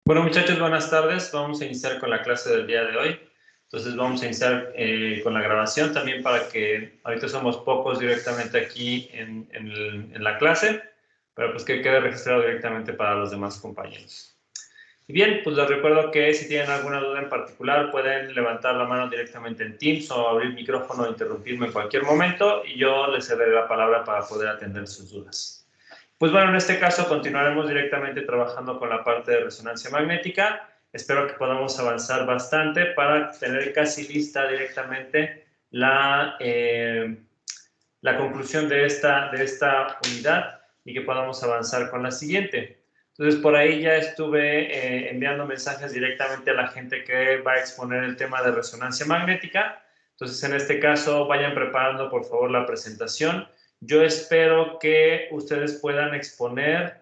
Bueno, muchachos, buenas tardes. Vamos a iniciar con la clase del día de hoy. Entonces vamos a iniciar con la grabación también para que ahorita somos pocos directamente aquí en la clase, pero pues que quede registrado directamente para los demás compañeros. Y bien, pues les recuerdo que si tienen alguna duda en particular pueden levantar la mano directamente en Teams o abrir el micrófono e interrumpirme en cualquier momento y yo les cederé la palabra para poder atender sus dudas. Pues bueno, en este caso continuaremos directamente trabajando con la parte de resonancia magnética. Espero que podamos avanzar bastante para tener casi lista directamente la conclusión de esta unidad y que podamos avanzar con la siguiente. Entonces, por ahí ya estuve enviando mensajes directamente a la gente que va a exponer el tema de resonancia magnética. Entonces, en este caso, vayan preparando, por favor, la presentación. Yo espero que ustedes puedan exponer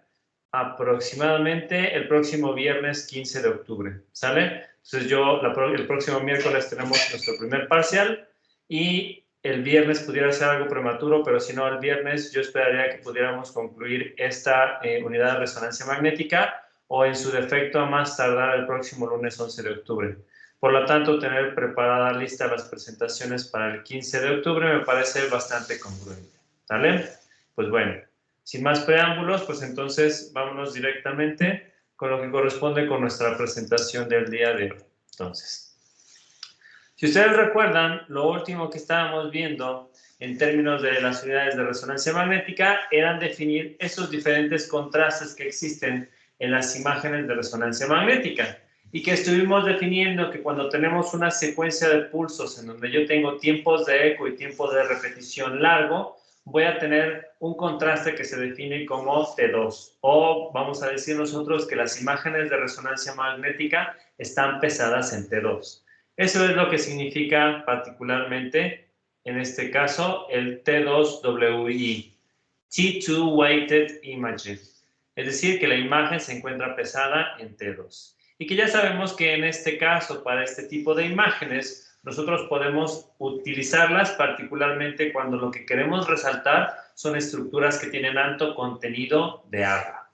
aproximadamente el próximo viernes 15 de octubre, ¿sale? Entonces, el próximo miércoles tenemos nuestro primer parcial y el viernes pudiera ser algo prematuro, pero si no, el viernes yo esperaría que pudiéramos concluir esta unidad de resonancia magnética o en su defecto a más tardar el próximo lunes 11 de octubre. Por lo tanto, tener preparada lista las presentaciones para el 15 de octubre me parece bastante congruente. ¿Sale? Pues bueno, sin más preámbulos, pues entonces vámonos directamente con lo que corresponde con nuestra presentación del día de hoy. Entonces, si ustedes recuerdan, lo último que estábamos viendo en términos de las unidades de resonancia magnética eran definir esos diferentes contrastes que existen en las imágenes de resonancia magnética y que estuvimos definiendo que cuando tenemos una secuencia de pulsos en donde yo tengo tiempos de eco y tiempos de repetición largo, voy a tener un contraste que se define como T2, o vamos a decir nosotros que las imágenes de resonancia magnética están pesadas en T2. Eso es lo que significa particularmente, en este caso, el T2WI, T2 Weighted Image. Es decir, que la imagen se encuentra pesada en T2. Y que ya sabemos que en este caso, para este tipo de imágenes, nosotros podemos utilizarlas particularmente cuando lo que queremos resaltar son estructuras que tienen alto contenido de agua.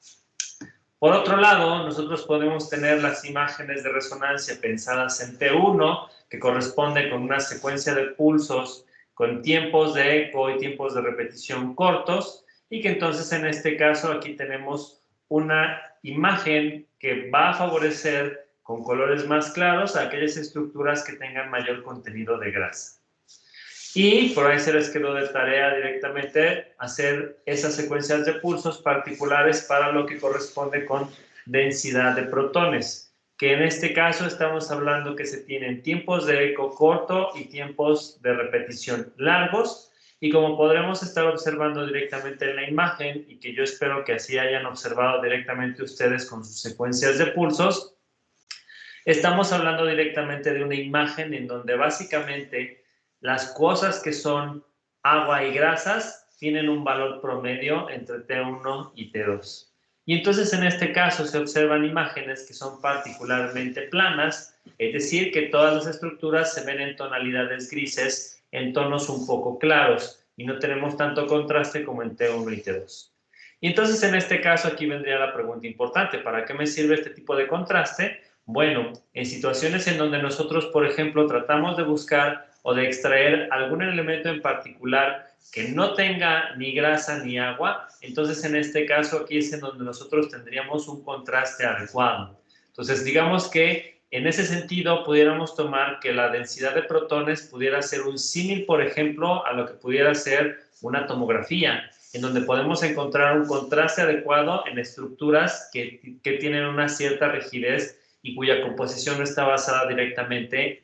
Por otro lado, nosotros podemos tener las imágenes de resonancia pensadas en T1, que corresponde con una secuencia de pulsos con tiempos de eco y tiempos de repetición cortos, y que entonces en este caso aquí tenemos una imagen que va a favorecer con colores más claros a aquellas estructuras que tengan mayor contenido de grasa. Y por ahí se les quedó de tarea directamente hacer esas secuencias de pulsos particulares para lo que corresponde con densidad de protones, que en este caso estamos hablando que se tienen tiempos de eco corto y tiempos de repetición largos, y como podremos estar observando directamente en la imagen, y que yo espero que así hayan observado directamente ustedes con sus secuencias de pulsos, estamos hablando directamente de una imagen en donde básicamente las cosas que son agua y grasas tienen un valor promedio entre T1 y T2. Y entonces en este caso se observan imágenes que son particularmente planas, es decir, que todas las estructuras se ven en tonalidades grises, en tonos un poco claros, y no tenemos tanto contraste como en T1 y T2. Y entonces en este caso aquí vendría la pregunta importante: ¿para qué me sirve este tipo de contraste? Bueno, en situaciones en donde nosotros, por ejemplo, tratamos de buscar o de extraer algún elemento en particular que no tenga ni grasa ni agua, entonces en este caso aquí es en donde nosotros tendríamos un contraste adecuado. Entonces, digamos que en ese sentido pudiéramos tomar que la densidad de protones pudiera ser un símil, por ejemplo, a lo que pudiera ser una tomografía, en donde podemos encontrar un contraste adecuado en estructuras que tienen una cierta rigidez y cuya composición no está basada directamente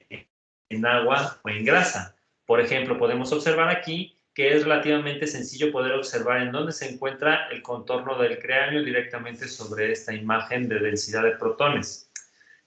en agua o en grasa. Por ejemplo, podemos observar aquí que es relativamente sencillo poder observar en dónde se encuentra el contorno del cráneo directamente sobre esta imagen de densidad de protones.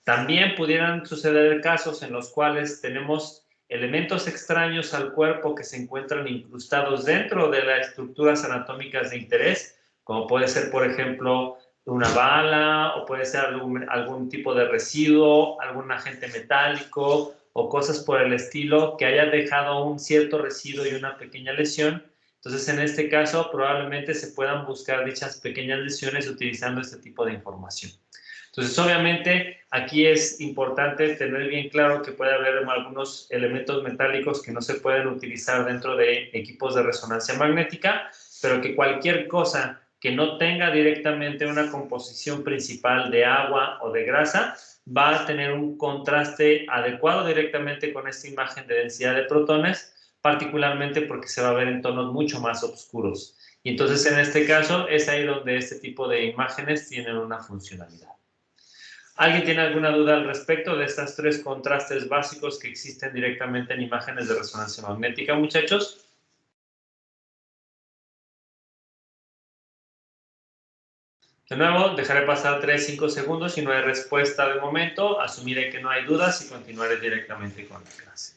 También pudieran suceder casos en los cuales tenemos elementos extraños al cuerpo que se encuentran incrustados dentro de las estructuras anatómicas de interés, como puede ser, por ejemplo, una bala, o puede ser algún tipo de residuo, algún agente metálico o cosas por el estilo que haya dejado un cierto residuo y una pequeña lesión. Entonces, en este caso, probablemente se puedan buscar dichas pequeñas lesiones utilizando este tipo de información. Entonces, obviamente, aquí es importante tener bien claro que puede haber algunos elementos metálicos que no se pueden utilizar dentro de equipos de resonancia magnética, pero que cualquier cosa que no tenga directamente una composición principal de agua o de grasa va a tener un contraste adecuado directamente con esta imagen de densidad de protones, particularmente porque se va a ver en tonos mucho más oscuros. Y entonces, en este caso, es ahí donde este tipo de imágenes tienen una funcionalidad. ¿Alguien tiene alguna duda al respecto de estos tres contrastes básicos que existen directamente en imágenes de resonancia magnética, muchachos? De nuevo, dejaré pasar 3-5 segundos. Si no hay respuesta de momento, asumiré que no hay dudas y continuaré directamente con la clase.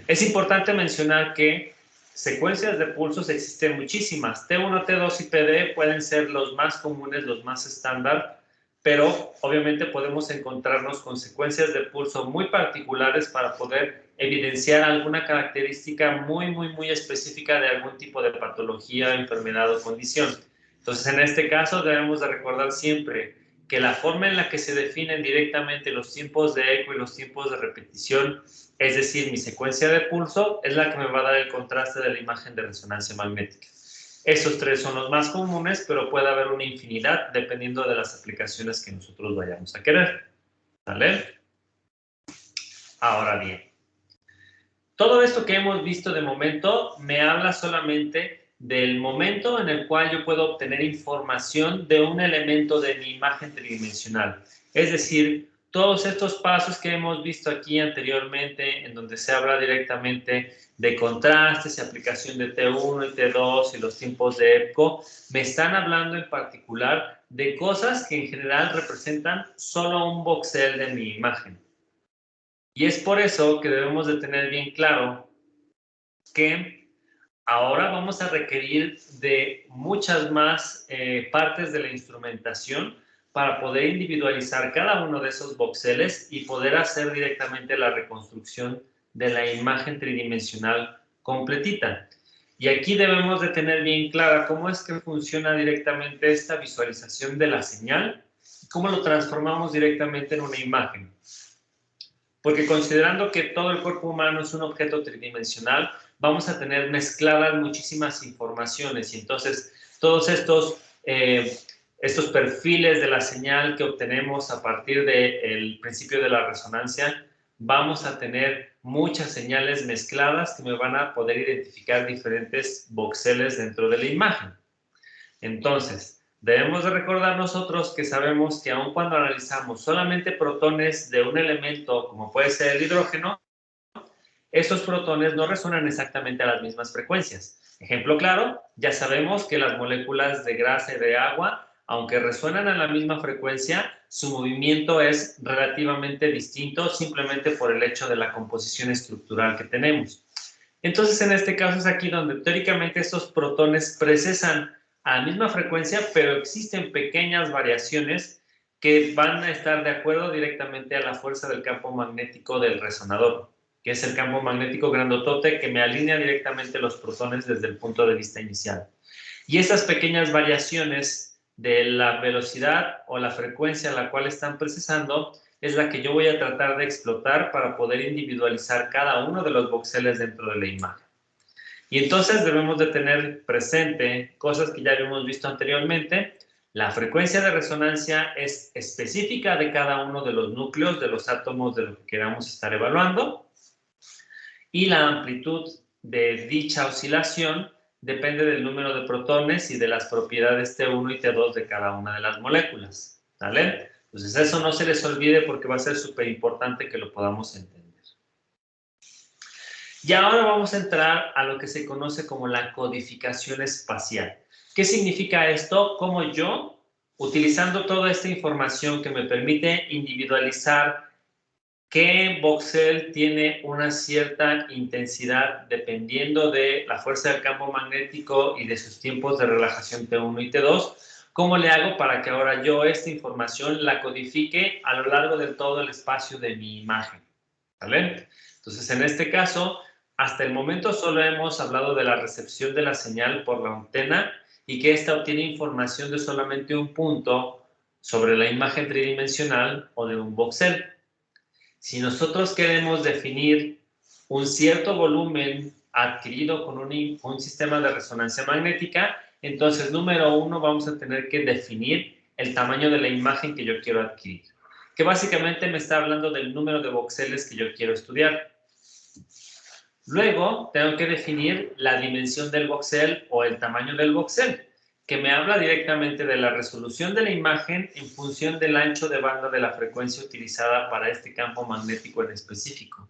Es importante mencionar que secuencias de pulsos existen muchísimas. T1, T2 y PD pueden ser los más comunes, los más estándar, pero obviamente podemos encontrarnos con secuencias de pulso muy particulares para poder evidenciar alguna característica muy específica de algún tipo de patología, enfermedad o condición. Entonces, en este caso debemos de recordar siempre que la forma en la que se definen directamente los tiempos de eco y los tiempos de repetición, es decir, mi secuencia de pulso, es la que me va a dar el contraste de la imagen de resonancia magnética. Esos tres son los más comunes, pero puede haber una infinidad dependiendo de las aplicaciones que nosotros vayamos a querer. ¿Vale? Ahora bien, todo esto que hemos visto de momento me habla solamente del momento en el cual yo puedo obtener información de un elemento de mi imagen tridimensional. Es decir, todos estos pasos que hemos visto aquí anteriormente, en donde se habla directamente de contrastes y aplicación de T1 y T2 y los tiempos de EPCO, me están hablando en particular de cosas que en general representan solo un voxel de mi imagen. Y es por eso que debemos de tener bien claro que ahora vamos a requerir de muchas más partes de la instrumentación para poder individualizar cada uno de esos voxeles y poder hacer directamente la reconstrucción de la imagen tridimensional completita. Y aquí debemos de tener bien clara cómo es que funciona directamente esta visualización de la señal y cómo lo transformamos directamente en una imagen. Porque considerando que todo el cuerpo humano es un objeto tridimensional, vamos a tener mezcladas muchísimas informaciones y entonces todos estos perfiles de la señal que obtenemos a partir del principio de la resonancia, vamos a tener muchas señales mezcladas que me van a poder identificar diferentes voxeles dentro de la imagen. Entonces, debemos de recordar nosotros que sabemos que aun cuando analizamos solamente protones de un elemento, como puede ser el hidrógeno, esos protones no resuenan exactamente a las mismas frecuencias. Ejemplo claro, ya sabemos que las moléculas de grasa y de agua, aunque resuenan a la misma frecuencia, su movimiento es relativamente distinto simplemente por el hecho de la composición estructural que tenemos. Entonces, en este caso es aquí donde teóricamente estos protones procesan a la misma frecuencia, pero existen pequeñas variaciones que van a estar de acuerdo directamente a la fuerza del campo magnético del resonador, que es el campo magnético grandotote que me alinea directamente los protones desde el punto de vista inicial. Y estas pequeñas variaciones de la velocidad o la frecuencia a la cual están procesando es la que yo voy a tratar de explotar para poder individualizar cada uno de los voxeles dentro de la imagen. Y entonces debemos de tener presente cosas que ya habíamos visto anteriormente. La frecuencia de resonancia es específica de cada uno de los núcleos, de los átomos de lo que queramos estar evaluando. Y la amplitud de dicha oscilación depende del número de protones y de las propiedades T1 y T2 de cada una de las moléculas. ¿Vale? Entonces eso no se les olvide porque va a ser súper importante que lo podamos entender. Y ahora vamos a entrar a lo que se conoce como la codificación espacial. ¿Qué significa esto? Cómo yo, utilizando toda esta información que me permite individualizar qué voxel tiene una cierta intensidad dependiendo de la fuerza del campo magnético y de sus tiempos de relajación T1 y T2, ¿cómo le hago para que ahora yo esta información la codifique a lo largo de todo el espacio de mi imagen? ¿Vale? Entonces, en este caso, hasta el momento solo hemos hablado de la recepción de la señal por la antena y que ésta obtiene información de solamente un punto sobre la imagen tridimensional o de un voxel. Si nosotros queremos definir un cierto volumen adquirido con un sistema de resonancia magnética, entonces, número 1, vamos a tener que definir el tamaño de la imagen que yo quiero adquirir, que básicamente me está hablando del número de voxeles que yo quiero estudiar. Luego, tengo que definir la dimensión del voxel o el tamaño del voxel, que me habla directamente de la resolución de la imagen en función del ancho de banda de la frecuencia utilizada para este campo magnético en específico.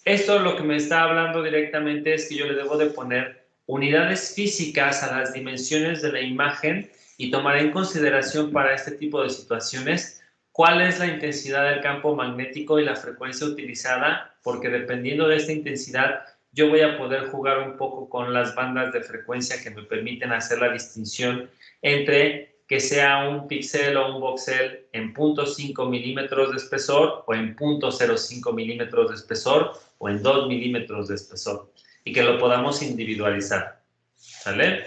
Esto lo que me está hablando directamente es que yo le debo de poner unidades físicas a las dimensiones de la imagen y tomar en consideración para este tipo de situaciones cuál es la intensidad del campo magnético y la frecuencia utilizada, porque dependiendo de esta intensidad yo voy a poder jugar un poco con las bandas de frecuencia que me permiten hacer la distinción entre que sea un píxel o un voxel en 0.5 milímetros de espesor o en 0.05 milímetros de espesor o en 2 milímetros de espesor y que lo podamos individualizar, ¿sale?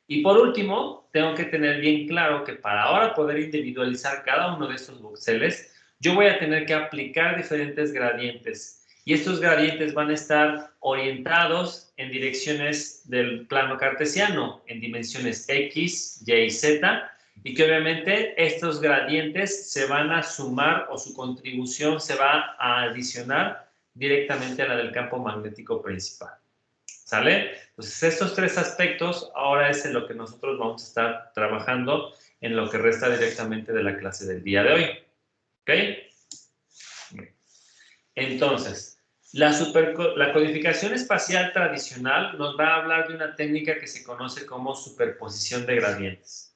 Y por último, tengo que tener bien claro que para ahora poder individualizar cada uno de estos voxeles, yo voy a tener que aplicar diferentes gradientes y estos gradientes van a estar orientados en direcciones del plano cartesiano, en dimensiones X, Y y Z, y que obviamente estos gradientes se van a sumar o su contribución se va a adicionar directamente a la del campo magnético principal. ¿Sale? Entonces, estos tres aspectos ahora es en lo que nosotros vamos a estar trabajando en lo que resta directamente de la clase del día de hoy. ¿Ok? Entonces, la codificación espacial tradicional nos va a hablar de una técnica que se conoce como superposición de gradientes.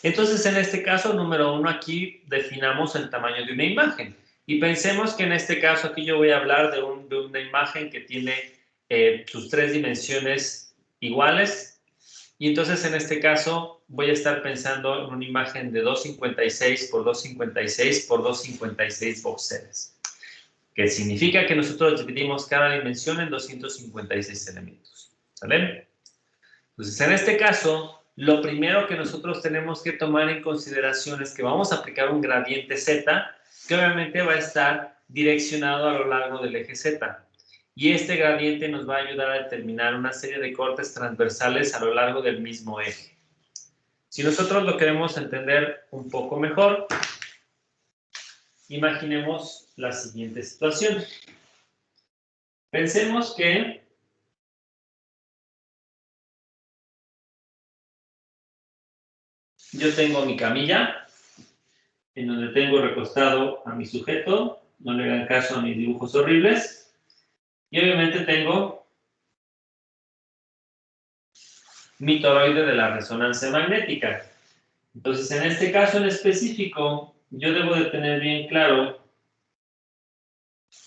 Entonces, en este caso, número 1, aquí definamos el tamaño de una imagen. Y pensemos que en este caso aquí yo voy a hablar de una imagen que tiene sus tres dimensiones iguales. Y entonces, en este caso, voy a estar pensando en una imagen de 256 por 256 por 256 voxeles, que significa que nosotros dividimos cada dimensión en 256 elementos. ¿Sale? Entonces, en este caso, lo primero que nosotros tenemos que tomar en consideración es que vamos a aplicar un gradiente Z, que obviamente va a estar direccionado a lo largo del eje Z. Y este gradiente nos va a ayudar a determinar una serie de cortes transversales a lo largo del mismo eje. Si nosotros lo queremos entender un poco mejor, imaginemos la siguiente situación. Pensemos que yo tengo mi camilla, en donde tengo recostado a mi sujeto, no le hagan caso a mis dibujos horribles, y obviamente tengo mi toroide de la resonancia magnética. Entonces, en este caso en específico, yo debo de tener bien claro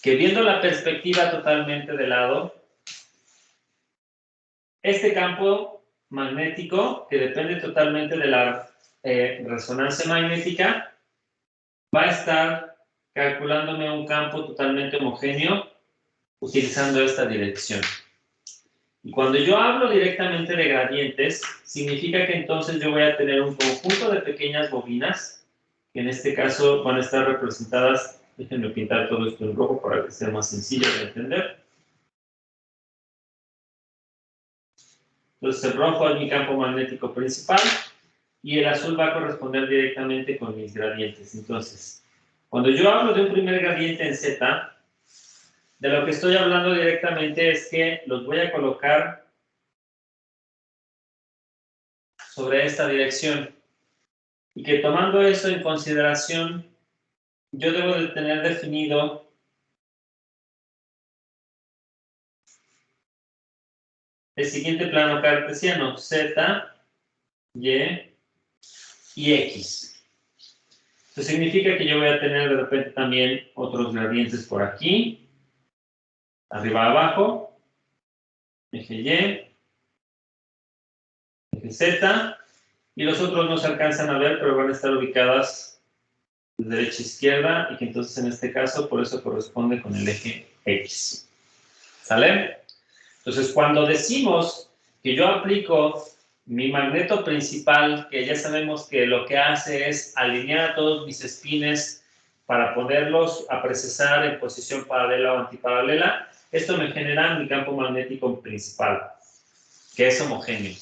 que viendo la perspectiva totalmente de lado, este campo magnético, que depende totalmente de la resonancia magnética, va a estar calculándome un campo totalmente homogéneo utilizando esta dirección. Y cuando yo hablo directamente de gradientes, significa que entonces yo voy a tener un conjunto de pequeñas bobinas, que en este caso van a estar representadas, déjenme pintar todo esto en rojo para que sea más sencillo de entender. Entonces el rojo es mi campo magnético principal y el azul va a corresponder directamente con mis gradientes. Entonces, cuando yo hablo de un primer gradiente en Z, de lo que estoy hablando directamente es que los voy a colocar sobre esta dirección y que tomando eso en consideración, yo debo de tener definido el siguiente plano cartesiano, Z, Y y X. Eso significa que yo voy a tener de repente también otros gradientes por aquí, arriba abajo, eje Y, eje Z, y los otros no se alcanzan a ver, pero van a estar ubicadas de derecha a izquierda, y que entonces en este caso por eso corresponde con el eje X. ¿Sale? Entonces, cuando decimos que yo aplico mi magneto principal, que ya sabemos que lo que hace es alinear a todos mis espines para ponerlos a precesar en posición paralela o antiparalela, esto me genera mi campo magnético principal, que es homogéneo.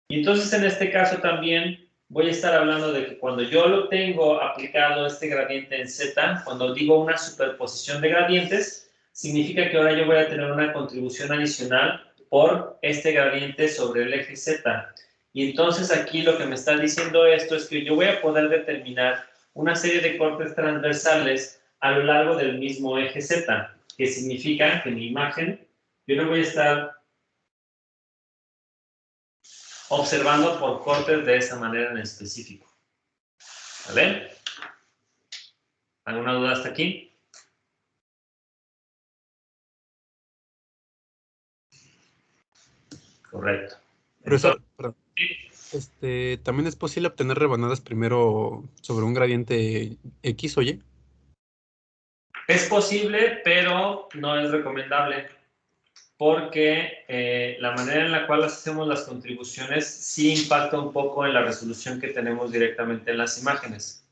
Y entonces en este caso también voy a estar hablando de que cuando yo lo tengo aplicado este gradiente en Z, cuando digo una superposición de gradientes, significa que ahora yo voy a tener una contribución adicional por este gradiente sobre el eje Z. Y entonces aquí lo que me está diciendo esto es que yo voy a poder determinar una serie de cortes transversales a lo largo del mismo eje Z, que significa que mi imagen, yo no voy a estar observando por cortes de esa manera en específico. ¿Vale? ¿Alguna duda hasta aquí? Correcto. Profesor, perdón. ¿También es posible obtener rebanadas primero sobre un gradiente X o Y? Es posible, pero no es recomendable, porque la manera en la cual hacemos las contribuciones sí impacta un poco en la resolución que tenemos directamente en las imágenes.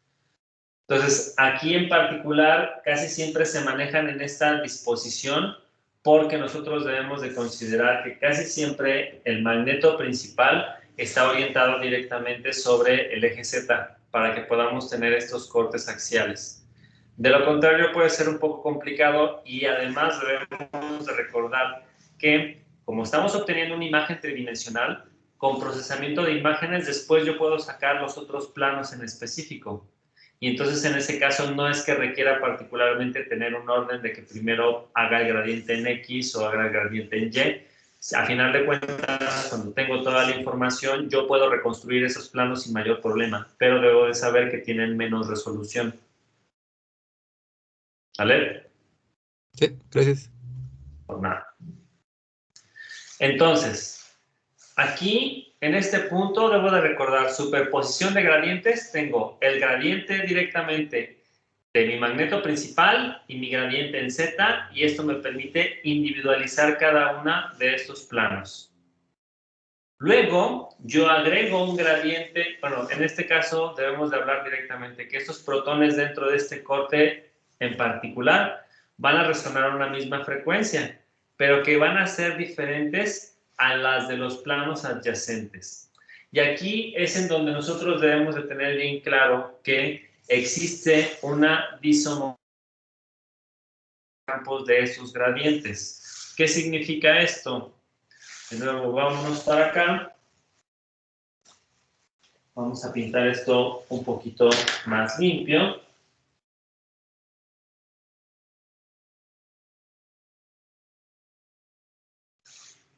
Entonces, aquí en particular, casi siempre se manejan en esta disposición, porque nosotros debemos de considerar que casi siempre el magneto principal está orientado directamente sobre el eje Z, para que podamos tener estos cortes axiales. De lo contrario, puede ser un poco complicado, y además debemos de recordar que, como estamos obteniendo una imagen tridimensional, con procesamiento de imágenes, después yo puedo sacar los otros planos en específico. Y entonces en ese caso no es que requiera particularmente tener un orden de que primero haga el gradiente en X o haga el gradiente en Y. A final de cuentas, cuando tengo toda la información, yo puedo reconstruir esos planos sin mayor problema, pero debo de saber que tienen menos resolución. ¿Vale? Sí, gracias. Por nada. Entonces, aquí, en este punto, debo de recordar superposición de gradientes. Tengo el gradiente directamente de mi magneto principal y mi gradiente en Z, y esto me permite individualizar cada una de estos planos. Luego, yo agrego un gradiente, bueno, en este caso debemos de hablar directamente que estos protones dentro de este corte en particular van a resonar a una misma frecuencia, pero que van a ser diferentes a las de los planos adyacentes. Y aquí es en donde nosotros debemos de tener bien claro que existe una disomogenia de esos gradientes. ¿Qué significa esto? De nuevo, vámonos para acá. Vamos a pintar esto un poquito más limpio.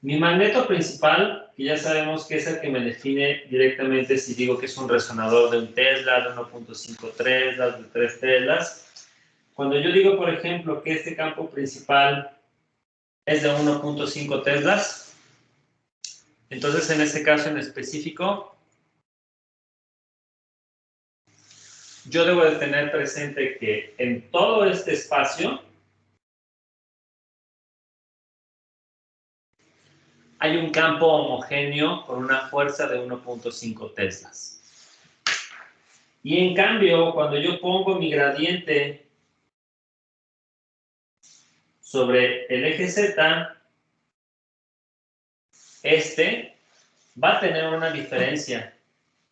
Mi magneto principal, que ya sabemos que es el que me define directamente si digo que es un resonador de un Tesla, de 1.5 Teslas, de 3 Teslas. Cuando yo digo, por ejemplo, que este campo principal es de 1.5 Teslas, entonces en este caso en específico, yo debo de tener presente que en todo este espacio hay un campo homogéneo con una fuerza de 1.5 Teslas. Y en cambio, cuando yo pongo mi gradiente sobre el eje Z, este va a tener una diferencia.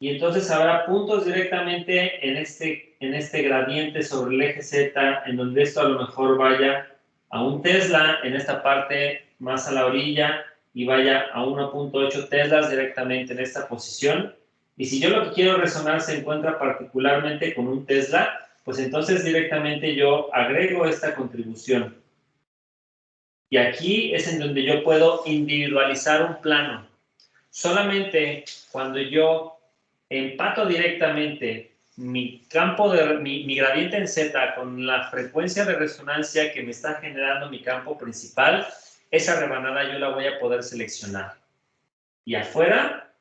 Y entonces habrá puntos directamente en este gradiente sobre el eje Z, en donde esto a lo mejor vaya a un Tesla, en esta parte más a la orilla, y vaya a 1.8 Teslas directamente en esta posición. Y si yo lo que quiero resonar se encuentra particularmente con un Tesla, pues entonces directamente yo agrego esta contribución. Y aquí es en donde yo puedo individualizar un plano. Solamente cuando yo empato directamente mi gradiente en Z con la frecuencia de resonancia que me está generando mi campo principal, esa rebanada yo la voy a poder seleccionar. Y afuera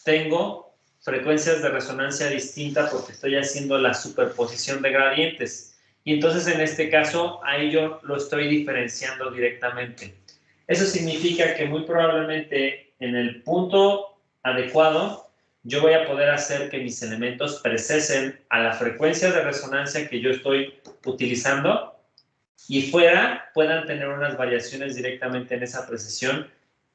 tengo frecuencias de resonancia distintas porque estoy haciendo la superposición de gradientes. Y entonces en este caso, ahí yo lo estoy diferenciando directamente. Eso significa que muy probablemente en el punto adecuado, yo voy a poder hacer que mis elementos precesen a la frecuencia de resonancia que yo estoy utilizando y fuera puedan tener unas variaciones directamente en esa precesión,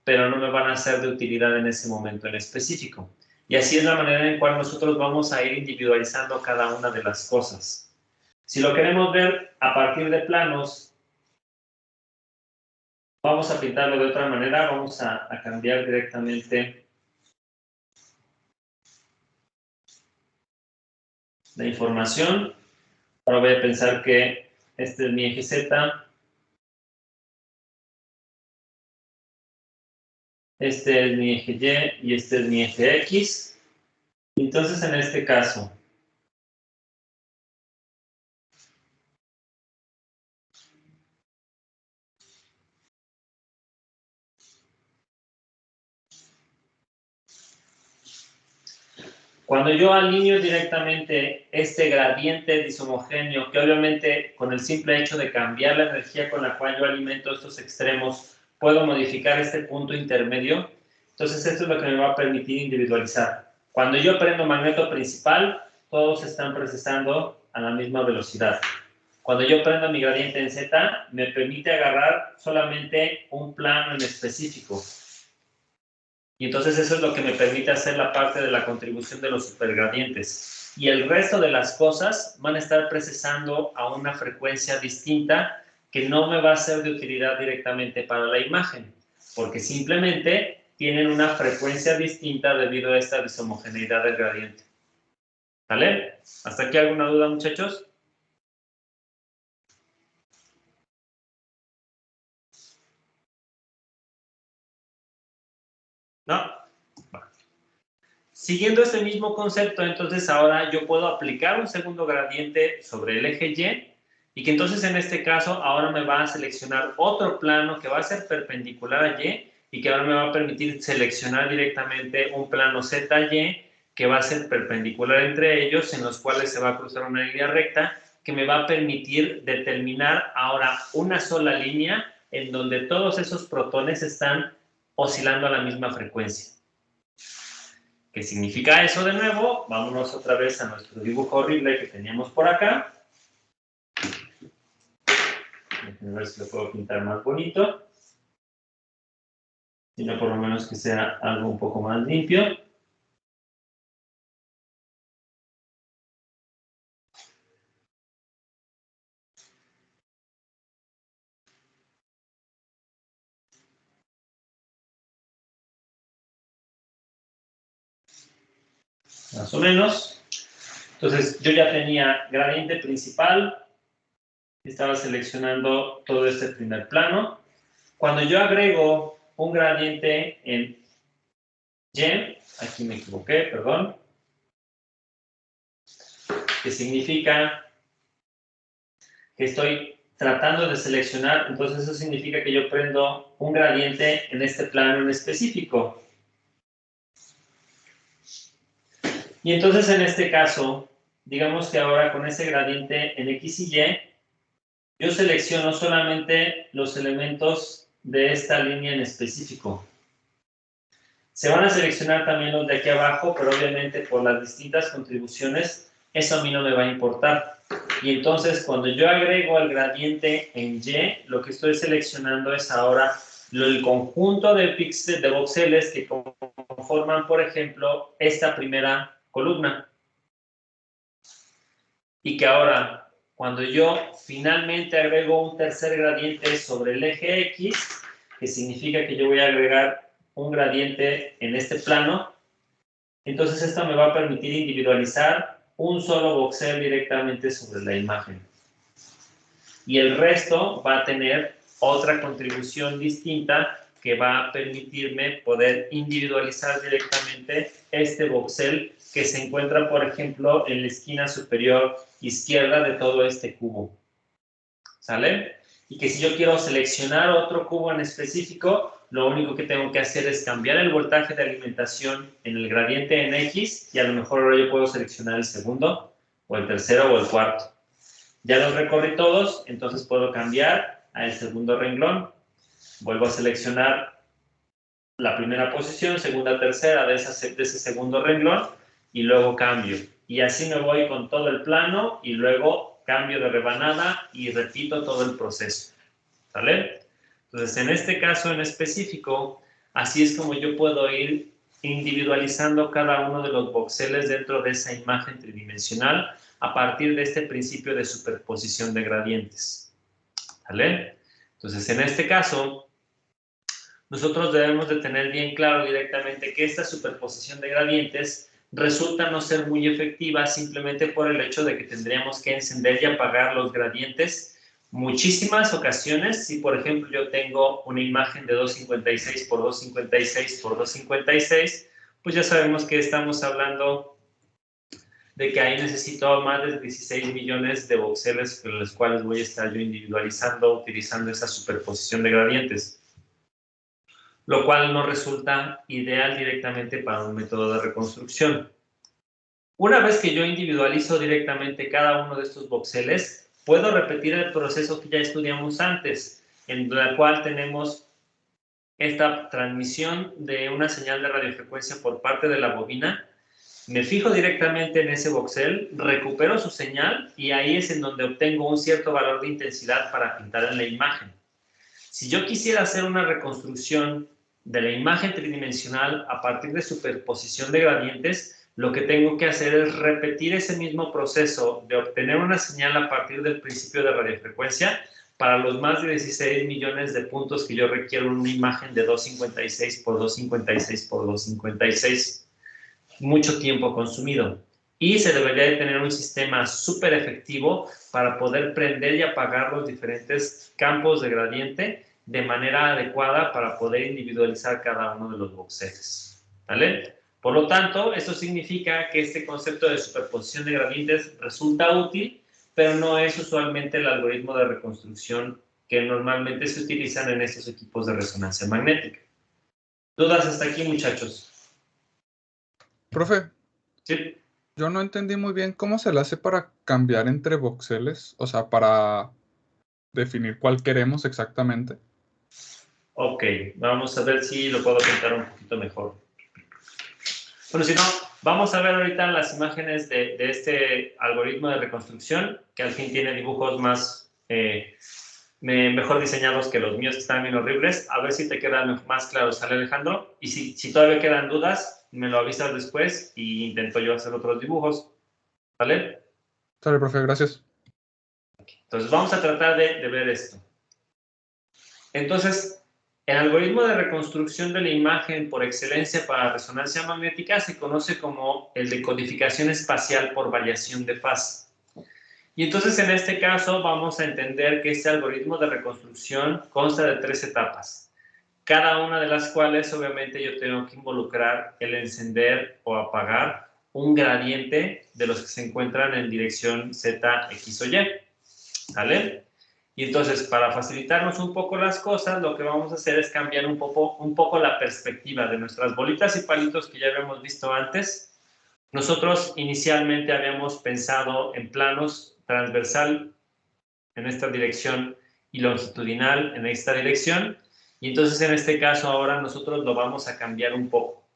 pero no me van a ser de utilidad en ese momento en específico. Y así es la manera en cual nosotros vamos a ir individualizando cada una de las cosas. Si lo queremos ver a partir de planos, vamos a pintarlo de otra manera, vamos a cambiar directamente la información. Ahora voy a pensar que este es mi eje Z, este es mi eje Y y este es mi eje X. Entonces, en este caso, cuando yo alineo directamente este gradiente dishomogéneo, que obviamente con el simple hecho de cambiar la energía con la cual yo alimento estos extremos, puedo modificar este punto intermedio, entonces esto es lo que me va a permitir individualizar. Cuando yo prendo magneto principal, todos están procesando a la misma velocidad. Cuando yo prendo mi gradiente en Z, me permite agarrar solamente un plano en específico. Y entonces eso es lo que me permite hacer la parte de la contribución de los supergradientes. Y el resto de las cosas van a estar procesando a una frecuencia distinta que no me va a ser de utilidad directamente para la imagen, porque simplemente tienen una frecuencia distinta debido a esta dishomogeneidad del gradiente. ¿Vale? ¿Hasta aquí alguna duda, muchachos? ¿No? Bueno. Siguiendo este mismo concepto, entonces ahora yo puedo aplicar un segundo gradiente sobre el eje Y que entonces en este caso ahora me va a seleccionar otro plano que va a ser perpendicular a Y que ahora me va a permitir seleccionar directamente un plano ZY que va a ser perpendicular entre ellos, en los cuales se va a cruzar una línea recta que me va a permitir determinar ahora una sola línea en donde todos esos protones están oscilando a la misma frecuencia. ¿Qué significa eso de nuevo? Vámonos otra vez a nuestro dibujo horrible que teníamos por acá. Déjenme ver si lo puedo pintar más bonito. Sino por lo menos que sea algo un poco más limpio. Más o menos. Entonces, yo ya tenía gradiente principal. Estaba seleccionando todo este primer plano. Cuando yo agrego un gradiente en Y, aquí me equivoqué, perdón, que significa que estoy tratando de seleccionar, entonces eso significa que yo prendo un gradiente en este plano en específico. Y entonces en este caso, digamos que ahora con ese gradiente en X y Y, yo selecciono solamente los elementos de esta línea en específico. Se van a seleccionar también los de aquí abajo, pero obviamente por las distintas contribuciones, eso a mí no me va a importar. Y entonces cuando yo agrego el gradiente en Y, lo que estoy seleccionando es ahora el conjunto de píxeles, de voxeles que conforman, por ejemplo, esta primera columna. Y que ahora, cuando yo finalmente agrego un tercer gradiente sobre el eje X, que significa que yo voy a agregar un gradiente en este plano, entonces esto me va a permitir individualizar un solo voxel directamente sobre la imagen. Y el resto va a tener otra contribución distinta que va a permitirme poder individualizar directamente este voxel que se encuentra, por ejemplo, en la esquina superior izquierda de todo este cubo. ¿Sale? Y que si yo quiero seleccionar otro cubo en específico, lo único que tengo que hacer es cambiar el voltaje de alimentación en el gradiente en X y a lo mejor ahora yo puedo seleccionar el segundo, o el tercero, o el cuarto. Ya los recorrí todos, entonces puedo cambiar al segundo renglón. Vuelvo a seleccionar la primera posición, segunda, tercera de ese segundo renglón y luego cambio. Y así me voy con todo el plano y luego cambio de rebanada y repito todo el proceso. ¿Sale? Entonces, en este caso en específico, así es como yo puedo ir individualizando cada uno de los voxeles dentro de esa imagen tridimensional a partir de este principio de superposición de gradientes. ¿Vale? Entonces, en este caso, nosotros debemos de tener bien claro directamente que esta superposición de gradientes resulta no ser muy efectiva simplemente por el hecho de que tendríamos que encender y apagar los gradientes muchísimas ocasiones. Si, por ejemplo, yo tengo una imagen de 256 por 256 por 256, pues ya sabemos que estamos hablando de que ahí necesito más de 16 millones de voxeles con los cuales voy a estar yo individualizando, utilizando esa superposición de gradientes, lo cual no resulta ideal directamente para un método de reconstrucción. Una vez que yo individualizo directamente cada uno de estos voxeles, puedo repetir el proceso que ya estudiamos antes, en la cual tenemos esta transmisión de una señal de radiofrecuencia por parte de la bobina. Me fijo directamente en ese voxel, recupero su señal y ahí es en donde obtengo un cierto valor de intensidad para pintar en la imagen. Si yo quisiera hacer una reconstrucción de la imagen tridimensional a partir de superposición de gradientes, lo que tengo que hacer es repetir ese mismo proceso de obtener una señal a partir del principio de radiofrecuencia para los más de 16 millones de puntos que yo requiero en una imagen de 256 por 256 por 256. Mucho tiempo consumido. Y se debería de tener un sistema súper efectivo para poder prender y apagar los diferentes campos de gradiente de manera adecuada para poder individualizar cada uno de los voxeles. ¿Vale? Por lo tanto, esto significa que este concepto de superposición de gradientes resulta útil, pero no es usualmente el algoritmo de reconstrucción que normalmente se utilizan en estos equipos de resonancia magnética. ¿Dudas hasta aquí, muchachos? Profe, Sí. yo no entendí muy bien cómo se le hace para cambiar entre voxeles, o sea, para definir cuál queremos exactamente. Ok, vamos a ver si lo puedo pintar un poquito mejor. Bueno, si no, vamos a ver ahorita las imágenes de este algoritmo de reconstrucción, que al fin tiene dibujos más, mejor diseñados que los míos, que están bien horribles. A ver si te quedan más claros, ¿sale, Alejandro? Y si todavía quedan dudas, me lo avisas después y intento yo hacer otros dibujos. ¿Vale? Sale, profe, gracias. Entonces, vamos a tratar de ver esto. Entonces, el algoritmo de reconstrucción de la imagen por excelencia para resonancia magnética se conoce como el de codificación espacial por variación de fase. Y entonces, en este caso, vamos a entender que este algoritmo de reconstrucción consta de 3 etapas, cada una de las cuales, obviamente, yo tengo que involucrar el encender o apagar un gradiente de los que se encuentran en dirección Z, X o Y. ¿Vale? Y entonces, para facilitarnos un poco las cosas, lo que vamos a hacer es cambiar un poco la perspectiva de nuestras bolitas y palitos que ya habíamos visto antes. Nosotros inicialmente habíamos pensado en planos transversal en esta dirección y longitudinal en esta dirección. Y entonces, en este caso, ahora nosotros lo vamos a cambiar un poco.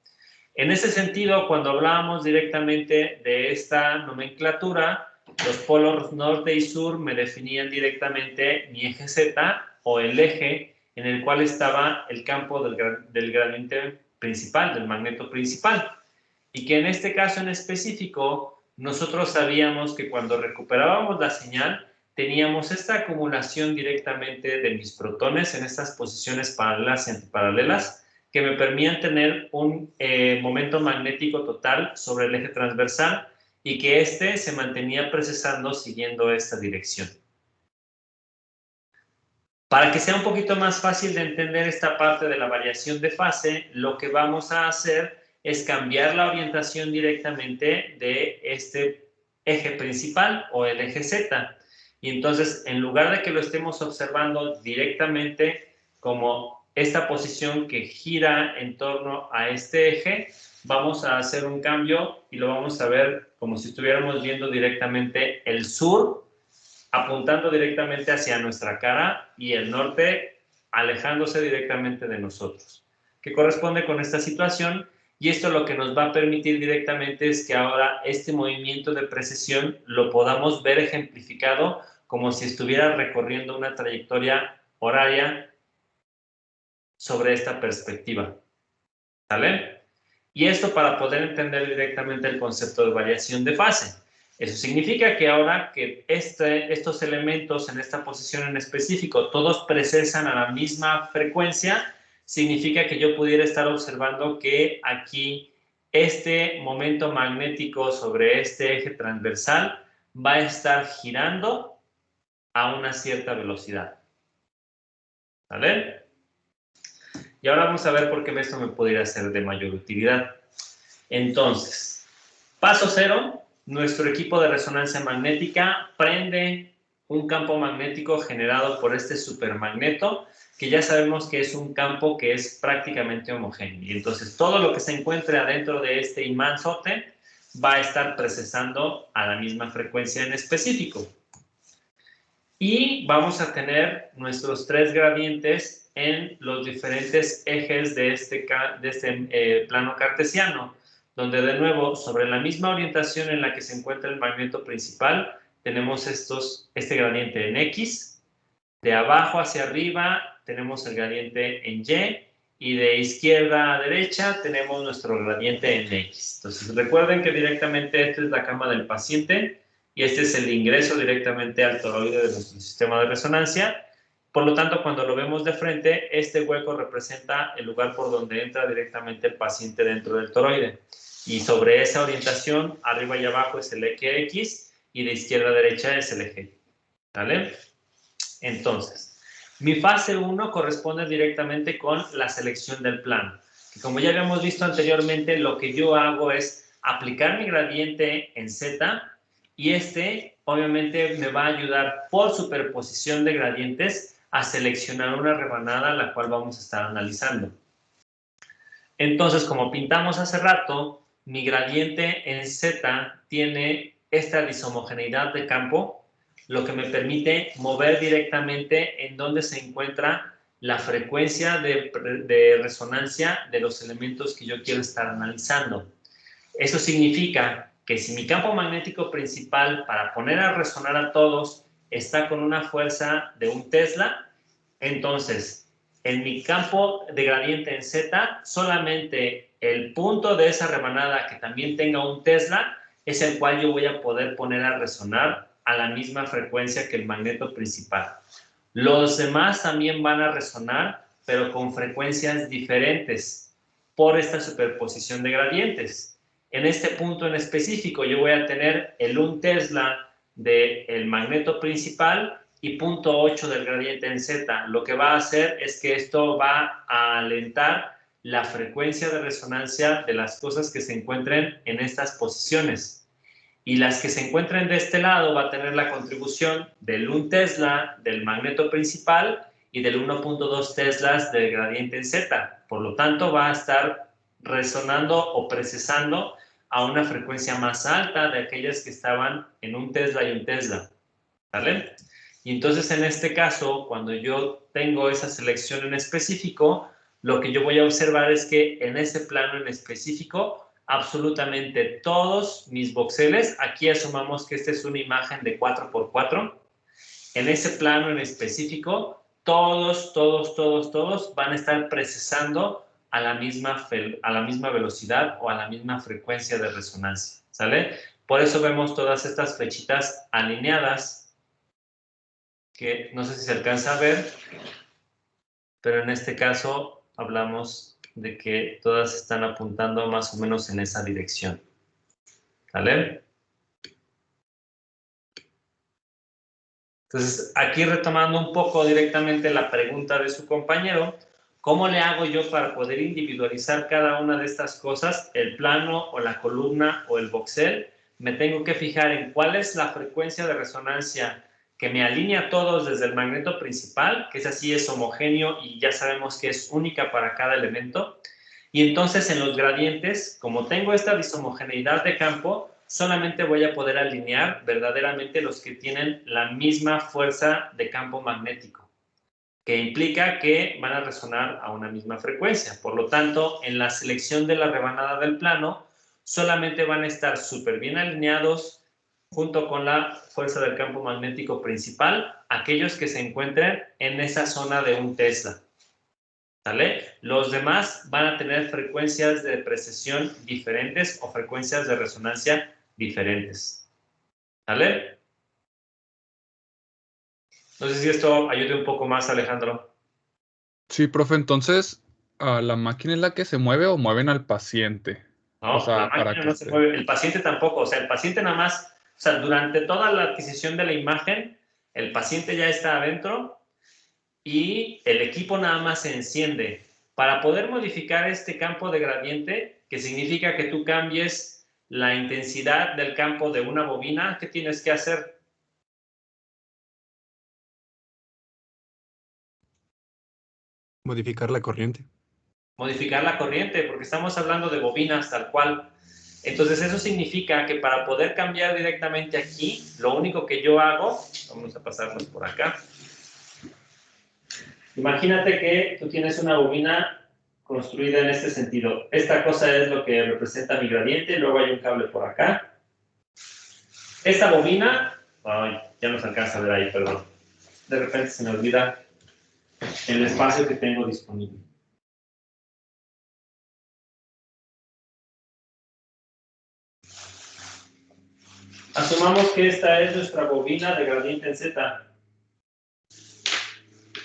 En ese sentido, cuando hablábamos directamente de esta nomenclatura, los polos norte y sur me definían directamente mi eje Z o el eje en el cual estaba el campo del gradiente principal, del magneto principal. Y que en este caso en específico, nosotros sabíamos que cuando recuperábamos la señal, teníamos esta acumulación directamente de mis protones en estas posiciones paralelas y antiparalelas, que me permitían tener un momento magnético total sobre el eje transversal y que éste se mantenía precesando siguiendo esta dirección. Para que sea un poquito más fácil de entender esta parte de la variación de fase, lo que vamos a hacer es cambiar la orientación directamente de este eje principal o el eje Z. Y entonces, en lugar de que lo estemos observando directamente como esta posición que gira en torno a este eje, vamos a hacer un cambio y lo vamos a ver como si estuviéramos viendo directamente el sur, apuntando directamente hacia nuestra cara y el norte alejándose directamente de nosotros. que corresponde con esta situación, y esto lo que nos va a permitir directamente es que ahora este movimiento de precesión lo podamos ver ejemplificado como si estuviera recorriendo una trayectoria horaria sobre esta perspectiva. ¿Sale? Y esto para poder entender directamente el concepto de variación de fase. Eso significa que ahora que estos elementos en esta posición en específico todos precesan a la misma frecuencia, significa que yo pudiera estar observando que aquí este momento magnético sobre este eje transversal va a estar girando a una cierta velocidad. ¿Vale? Y ahora vamos a ver por qué esto me pudiera ser de mayor utilidad. Entonces, paso 0, nuestro equipo de resonancia magnética prende un campo magnético generado por este supermagneto, que ya sabemos que es un campo que es prácticamente homogéneo. Y entonces todo lo que se encuentre adentro de este imánzote va a estar precesando a la misma frecuencia en específico. Y vamos a tener nuestros 3 gradientes en los diferentes ejes de este plano cartesiano, donde de nuevo, sobre la misma orientación en la que se encuentra el magneto principal, tenemos este gradiente en X, de abajo hacia arriba tenemos el gradiente en Y de izquierda a derecha tenemos nuestro gradiente en X. Entonces recuerden que directamente esta es la cama del paciente y este es el ingreso directamente al toroide de nuestro sistema de resonancia. Por lo tanto, cuando lo vemos de frente, este hueco representa el lugar por donde entra directamente el paciente dentro del toroide. Y sobre esa orientación, arriba y abajo es el eje X y de izquierda a derecha es el eje. ¿Vale? Entonces, mi fase 1 corresponde directamente con la selección del plano. Que como ya habíamos visto anteriormente, lo que yo hago es aplicar mi gradiente en Z y obviamente me va a ayudar por superposición de gradientes a seleccionar una rebanada la cual vamos a estar analizando. Entonces, como pintamos hace rato, mi gradiente en Z tiene esta dishomogeneidad de campo, lo que me permite mover directamente en donde se encuentra la frecuencia de resonancia de los elementos que yo quiero estar analizando. Eso significa que si mi campo magnético principal para poner a resonar a todos está con una fuerza de 1 Tesla, entonces en mi campo de gradiente en Z, solamente el punto de esa rebanada que también tenga 1 Tesla es el cual yo voy a poder poner a resonar a la misma frecuencia que el magneto principal. Los demás también van a resonar, pero con frecuencias diferentes por esta superposición de gradientes. En este punto en específico yo voy a tener el 1 Tesla del magneto principal y 0.8 del gradiente en Z. Lo que va a hacer es que esto va a alentar la frecuencia de resonancia de las cosas que se encuentren en estas posiciones. Y las que se encuentren de este lado va a tener la contribución del 1 Tesla del magneto principal y del 1.2 Teslas del gradiente en Z. Por lo tanto, va a estar resonando o precesando a una frecuencia más alta de aquellas que estaban en 1 Tesla y 1 Tesla. ¿Vale? Y entonces, en este caso, cuando yo tengo esa selección en específico, lo que yo voy a observar es que en ese plano en específico, absolutamente todos mis voxeles, aquí asumamos que esta es una imagen de 4x4, en ese plano en específico, todos van a estar precesando a la misma velocidad o a la misma frecuencia de resonancia, ¿sale? Por eso vemos todas estas flechitas alineadas, que no sé si se alcanza a ver, pero en este caso hablamos de que todas están apuntando más o menos en esa dirección. ¿Vale? Entonces, aquí retomando un poco directamente la pregunta de su compañero, ¿cómo le hago yo para poder individualizar cada una de estas cosas, el plano o la columna o el voxel? Me tengo que fijar en cuál es la frecuencia de resonancia que me alinea a todos desde el magneto principal, que es así, es homogéneo y ya sabemos que es única para cada elemento. Y entonces en los gradientes, como tengo esta dishomogeneidad de campo, solamente voy a poder alinear verdaderamente los que tienen la misma fuerza de campo magnético. que implica que van a resonar a una misma frecuencia. Por lo tanto, en la selección de la rebanada del plano, solamente van a estar súper bien alineados junto con la fuerza del campo magnético principal, aquellos que se encuentren en esa zona de un Tesla. ¿Sale? Los demás van a tener frecuencias de precesión diferentes o frecuencias de resonancia diferentes. ¿Sale? No sé si esto ayude un poco más, Alejandro. Sí, profe, entonces, ¿la máquina es la que se mueve o mueven al paciente? No, O sea, la para máquina que no se esté. mueve, el paciente tampoco, o sea, el paciente nada más, o sea, durante toda la adquisición de la imagen, el paciente ya está adentro y el equipo nada más se enciende. Para poder modificar este campo de gradiente, que significa que tú cambies la intensidad del campo de una bobina, ¿qué tienes que hacer? Modificar la corriente. Modificar la corriente, porque estamos hablando de bobinas tal cual. Entonces eso significa que para poder cambiar directamente aquí, lo único que yo hago, vamos a pasarnos por acá. Imagínate que tú tienes una bobina construida en este sentido. Esta cosa es lo que representa mi gradiente, luego hay un cable por acá. Esta bobina, ay, ya no se alcanza a ver ahí, perdón. De repente se me olvida el espacio que tengo disponible. Asumamos que esta es nuestra bobina de gradiente en Z,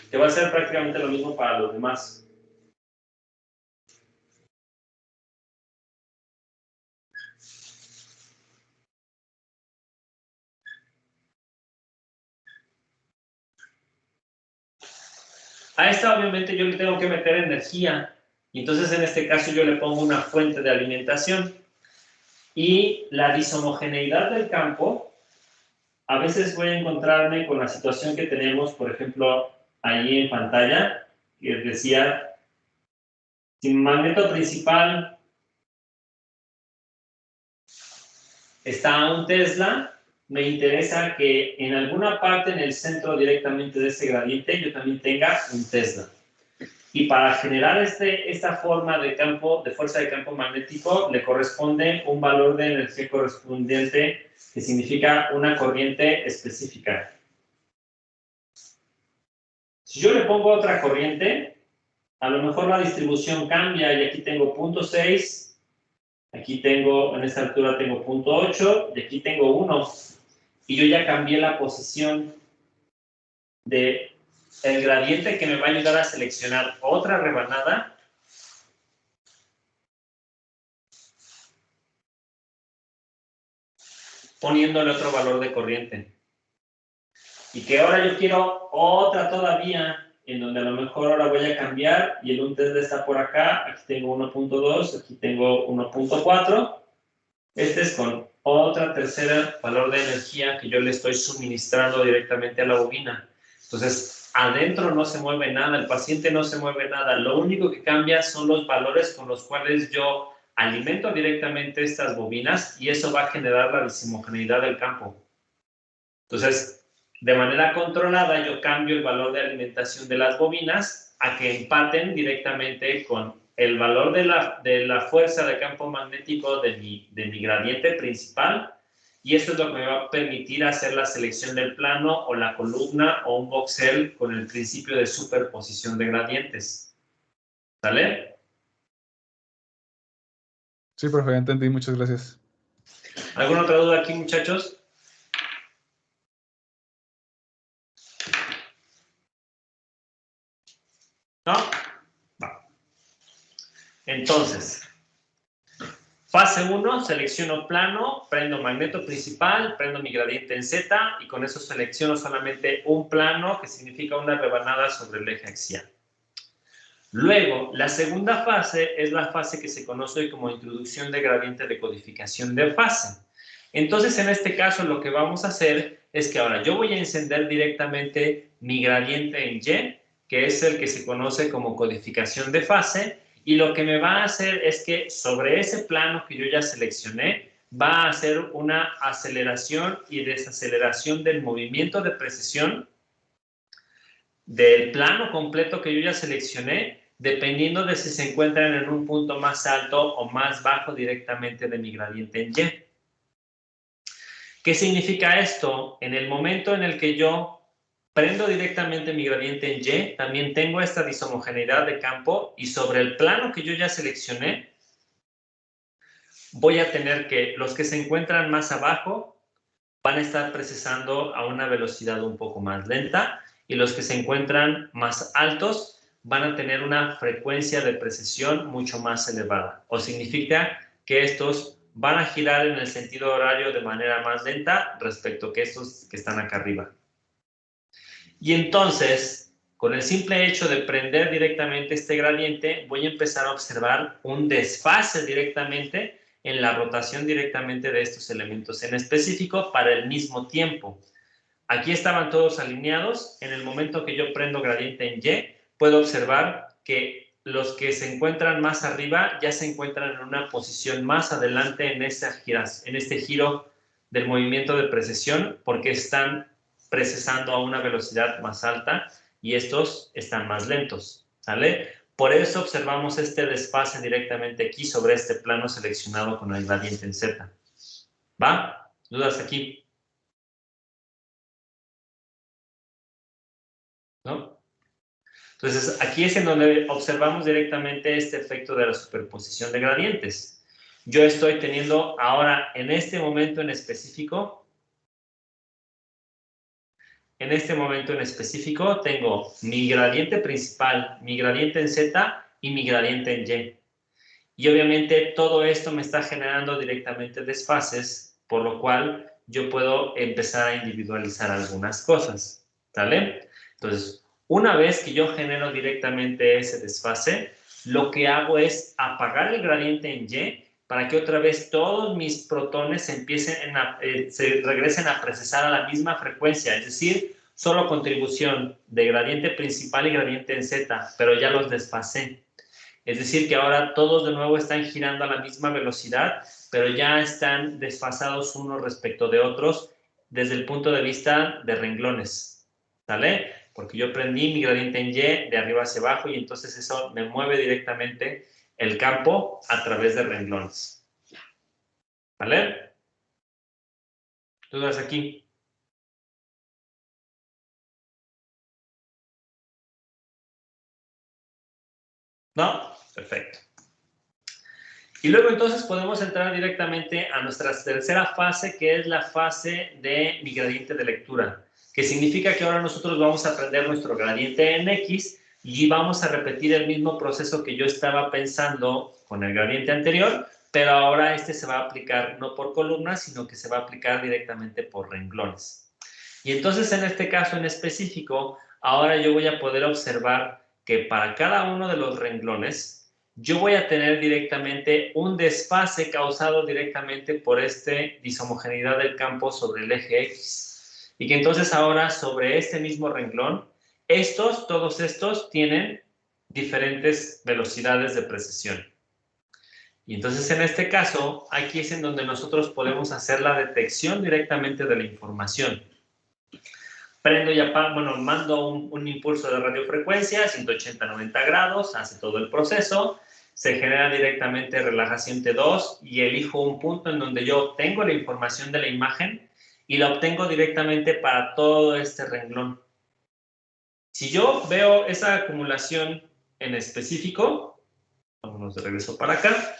que va a ser prácticamente lo mismo para los demás. A esta obviamente yo le tengo que meter energía, y entonces en este caso yo le pongo una fuente de alimentación. Y la dishomogeneidad del campo, a veces voy a encontrarme con la situación que tenemos, por ejemplo, ahí en pantalla, que decía, si mi magneto principal está a un Tesla, me interesa que en alguna parte en el centro directamente de este gradiente yo también tenga un Tesla. Y para generar esta forma de campo, de fuerza de campo magnético, le corresponde un valor de energía correspondiente que significa una corriente específica. Si yo le pongo otra corriente, a lo mejor la distribución cambia y aquí tengo 0.6, aquí tengo, en esta altura tengo 0.8 y aquí tengo 1. Y yo ya cambié la posición del gradiente que me va a ayudar a seleccionar otra rebanada. Poniéndole otro valor de corriente. Y que ahora yo quiero otra todavía, en donde a lo mejor ahora voy a cambiar y el 1 Tesla está por acá, aquí tengo 1.2, aquí tengo 1.4. Este es con otra tercera valor de energía que yo le estoy suministrando directamente a la bobina. Entonces, adentro no se mueve nada, el paciente no se mueve nada. Lo único que cambia son los valores con los cuales yo alimento directamente estas bobinas y eso va a generar la dishomogeneidad del campo. Entonces, de manera controlada, yo cambio el valor de alimentación de las bobinas a que empaten directamente con el valor de la fuerza de campo magnético de mi gradiente principal, y esto es lo que me va a permitir hacer la selección del plano o la columna o un voxel con el principio de superposición de gradientes. ¿Sale? Sí, profe, ya entendí. Muchas gracias. ¿Alguna otra duda aquí, muchachos? ¿No? Va. Entonces, fase 1, selecciono plano, prendo magneto principal, prendo mi gradiente en Z y con eso selecciono solamente un plano, que significa una rebanada sobre el eje axial. Luego, la segunda fase es la fase que se conoce como introducción de gradiente de codificación de fase. Entonces, en este caso, lo que vamos a hacer es que ahora yo voy a encender directamente mi gradiente en Y, que es el que se conoce como codificación de fase, y lo que me va a hacer es que sobre ese plano que yo ya seleccioné, va a hacer una aceleración y desaceleración del movimiento de precesión del plano completo que yo ya seleccioné, dependiendo de si se encuentran en un punto más alto o más bajo directamente de mi gradiente en Y. ¿Qué significa esto? En el momento en el que yo prendo directamente mi gradiente en Y, también tengo esta dishomogeneidad de campo y sobre el plano que yo ya seleccioné, voy a tener que los que se encuentran más abajo van a estar procesando a una velocidad un poco más lenta y los que se encuentran más altos van a tener una frecuencia de precesión mucho más elevada. O significa que estos van a girar en el sentido horario de manera más lenta respecto que estos que están acá arriba. Y entonces, con el simple hecho de prender directamente este gradiente, voy a empezar a observar un desfase directamente en la rotación directamente de estos elementos en específico para el mismo tiempo. Aquí estaban todos alineados. En el momento que yo prendo gradiente en Y, puedo observar que los que se encuentran más arriba ya se encuentran en una posición más adelante en este giro del movimiento de precesión porque están precesando a una velocidad más alta y estos están más lentos, ¿sale? Por eso observamos este desfase directamente aquí sobre este plano seleccionado con el gradiente en Z. ¿Va? ¿Dudas aquí? ¿No? Entonces, aquí es en donde observamos directamente este efecto de la superposición de gradientes. Yo estoy teniendo ahora, en este momento en específico, tengo mi gradiente principal, mi gradiente en Z y mi gradiente en Y. Y obviamente todo esto me está generando directamente desfases, por lo cual yo puedo empezar a individualizar algunas cosas, ¿vale? Entonces, una vez que yo genero directamente ese desfase, lo que hago es apagar el gradiente en Y para que otra vez todos mis protones se regresen a procesar a la misma frecuencia, es decir, solo contribución de gradiente principal y gradiente en Z, pero ya los desfasé. Es decir, que ahora todos de nuevo están girando a la misma velocidad, pero ya están desfasados unos respecto de otros desde el punto de vista de renglones, ¿sale? Porque yo prendí mi gradiente en Y de arriba hacia abajo y entonces eso me mueve directamente el campo a través de renglones, ¿vale? ¿Dudas aquí? ¿No? Perfecto. Y luego entonces podemos entrar directamente a nuestra tercera fase, que es la fase de mi gradiente de lectura, que significa que ahora nosotros vamos a aprender nuestro gradiente en X y vamos a repetir el mismo proceso que yo estaba pensando con el gradiente anterior, pero ahora este se va a aplicar no por columnas, sino que se va a aplicar directamente por renglones. Y entonces en este caso en específico, ahora yo voy a poder observar que para cada uno de los renglones, yo voy a tener directamente un desfase causado directamente por esta dishomogeneidad del campo sobre el eje X. Y que entonces ahora sobre este mismo renglón, todos estos tienen diferentes velocidades de precesión. Y entonces en este caso, aquí es en donde nosotros podemos hacer la detección directamente de la información. Prendo y apago, bueno, mando un impulso de radiofrecuencia, 180-90 grados, hace todo el proceso, se genera directamente relajación T2 y elijo un punto en donde yo obtengo la información de la imagen y la obtengo directamente para todo este renglón. Si yo veo esa acumulación en específico, vámonos de regreso para acá.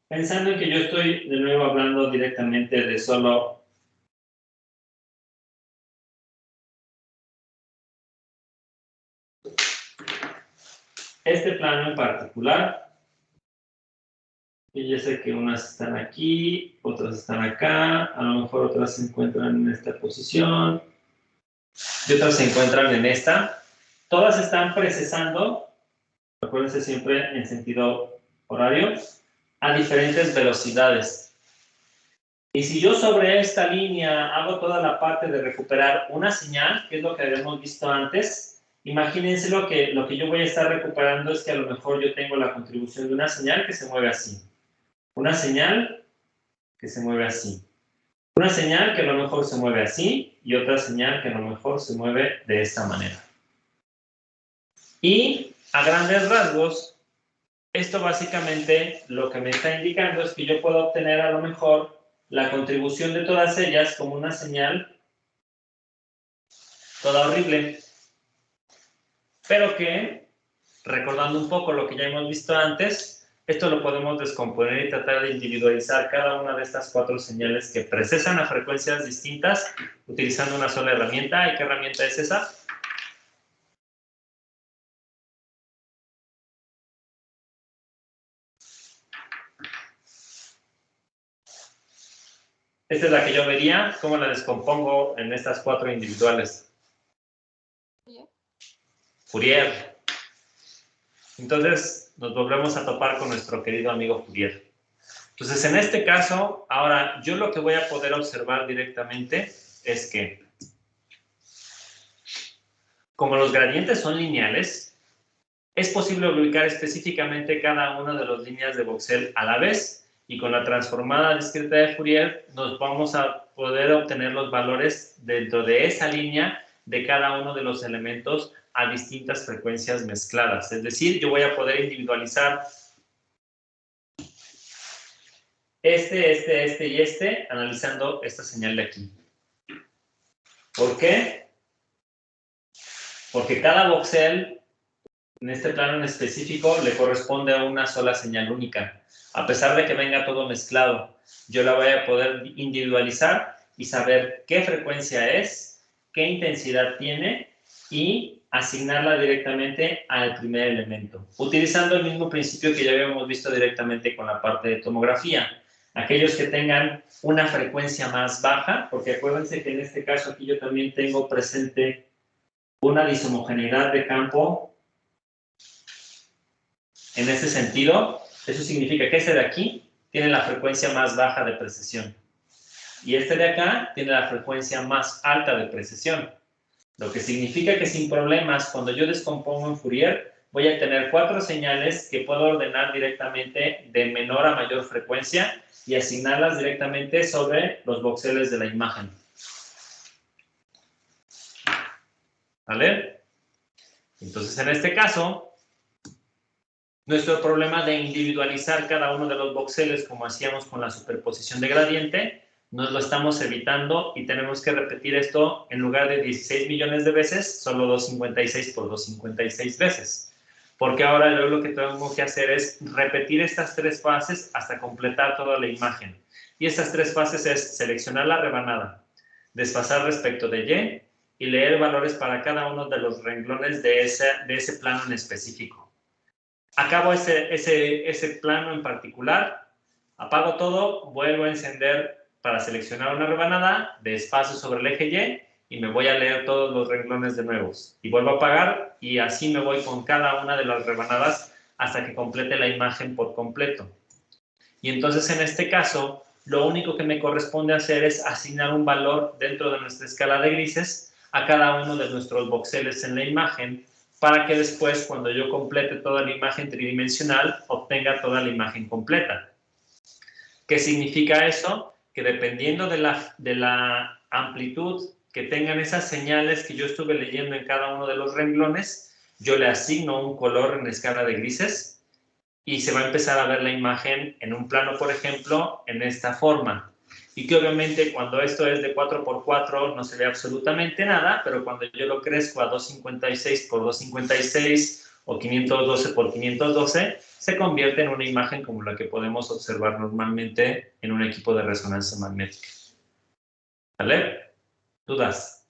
Pensando en que yo estoy de nuevo hablando directamente de solo este plano en particular, y yo sé que unas están aquí, otras están acá, a lo mejor otras se encuentran en esta posición, y otras se encuentran en esta. Todas están precesando, acuérdense siempre en sentido horario, a diferentes velocidades. Y si yo sobre esta línea hago toda la parte de recuperar una señal, que es lo que habíamos visto antes, imagínense lo que yo voy a estar recuperando es que a lo mejor yo tengo la contribución de una señal que se mueve así. Una señal que se mueve así. Una señal que a lo mejor se mueve así y otra señal que a lo mejor se mueve de esta manera. Y a grandes rasgos, esto básicamente lo que me está indicando es que yo puedo obtener a lo mejor la contribución de todas ellas como una señal toda horrible. Pero que, recordando un poco lo que ya hemos visto antes, esto lo podemos descomponer y tratar de individualizar cada una de estas 4 señales que procesan a frecuencias distintas utilizando una sola herramienta. ¿Y qué herramienta es esa? Esta es la que yo vería. ¿Cómo la descompongo en estas 4 individuales? Fourier. Entonces, nos volvemos a topar con nuestro querido amigo Fourier. Entonces, en este caso, ahora, yo lo que voy a poder observar directamente es que, como los gradientes son lineales, es posible ubicar específicamente cada una de las líneas de voxel a la vez, y con la transformada discreta de Fourier nos vamos a poder obtener los valores dentro de esa línea de cada uno de los elementos a distintas frecuencias mezcladas. Es decir, yo voy a poder individualizar este y este, analizando esta señal de aquí. ¿Por qué? Porque cada voxel, en este plano en específico, le corresponde a una sola señal única. A pesar de que venga todo mezclado, yo la voy a poder individualizar y saber qué frecuencia es, qué intensidad tiene y asignarla directamente al primer elemento, utilizando el mismo principio que ya habíamos visto directamente con la parte de tomografía. Aquellos que tengan una frecuencia más baja, porque acuérdense que en este caso aquí yo también tengo presente una dishomogeneidad de campo en este sentido. Eso significa que este de aquí tiene la frecuencia más baja de precesión y este de acá tiene la frecuencia más alta de precesión, lo que significa que sin problemas, cuando yo descompongo en Fourier, voy a tener 4 señales que puedo ordenar directamente de menor a mayor frecuencia y asignarlas directamente sobre los voxeles de la imagen. ¿Vale? Entonces, en este caso, nuestro problema de individualizar cada uno de los voxeles, como hacíamos con la superposición de gradiente, nos lo estamos evitando y tenemos que repetir esto en lugar de 16 millones de veces, solo 256 por 256 veces. Porque ahora yo lo que tengo que hacer es repetir estas 3 fases hasta completar toda la imagen. Y estas 3 fases es seleccionar la rebanada, desfasar respecto de Y y leer valores para cada uno de los renglones de ese plano en específico. Acabo ese plano en particular, apago todo, vuelvo a encender para seleccionar una rebanada, desfaso sobre el eje y me voy a leer todos los renglones de nuevo. Y vuelvo a apagar y así me voy con cada una de las rebanadas hasta que complete la imagen por completo. Y entonces en este caso, lo único que me corresponde hacer es asignar un valor dentro de nuestra escala de grises a cada uno de nuestros voxeles en la imagen para que después, cuando yo complete toda la imagen tridimensional, obtenga toda la imagen completa. ¿Qué significa eso? Que dependiendo de la amplitud que tengan esas señales que yo estuve leyendo en cada uno de los renglones, yo le asigno un color en escala de grises y se va a empezar a ver la imagen en un plano, por ejemplo, en esta forma. Y que obviamente cuando esto es de 4x4 no se ve absolutamente nada, pero cuando yo lo crezco a 256 por 256 o 512 por 512, se convierte en una imagen como la que podemos observar normalmente en un equipo de resonancia magnética. ¿Vale? ¿Dudas?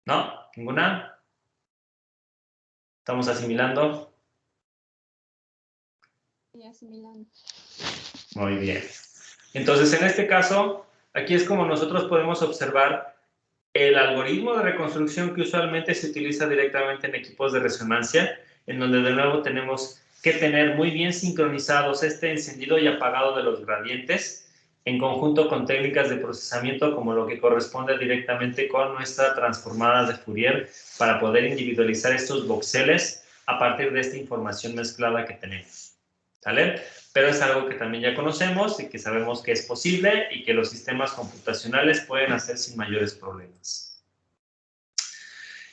¿No? ¿Ninguna? ¿Estamos asimilando? Sí, asimilando. Muy bien. Entonces, en este caso, aquí es como nosotros podemos observar el algoritmo de reconstrucción que usualmente se utiliza directamente en equipos de resonancia, en donde de nuevo tenemos que tener muy bien sincronizados este encendido y apagado de los gradientes en conjunto con técnicas de procesamiento como lo que corresponde directamente con nuestras transformadas de Fourier para poder individualizar estos voxeles a partir de esta información mezclada que tenemos. ¿Sale? Pero es algo que también ya conocemos y que sabemos que es posible y que los sistemas computacionales pueden hacer sin mayores problemas.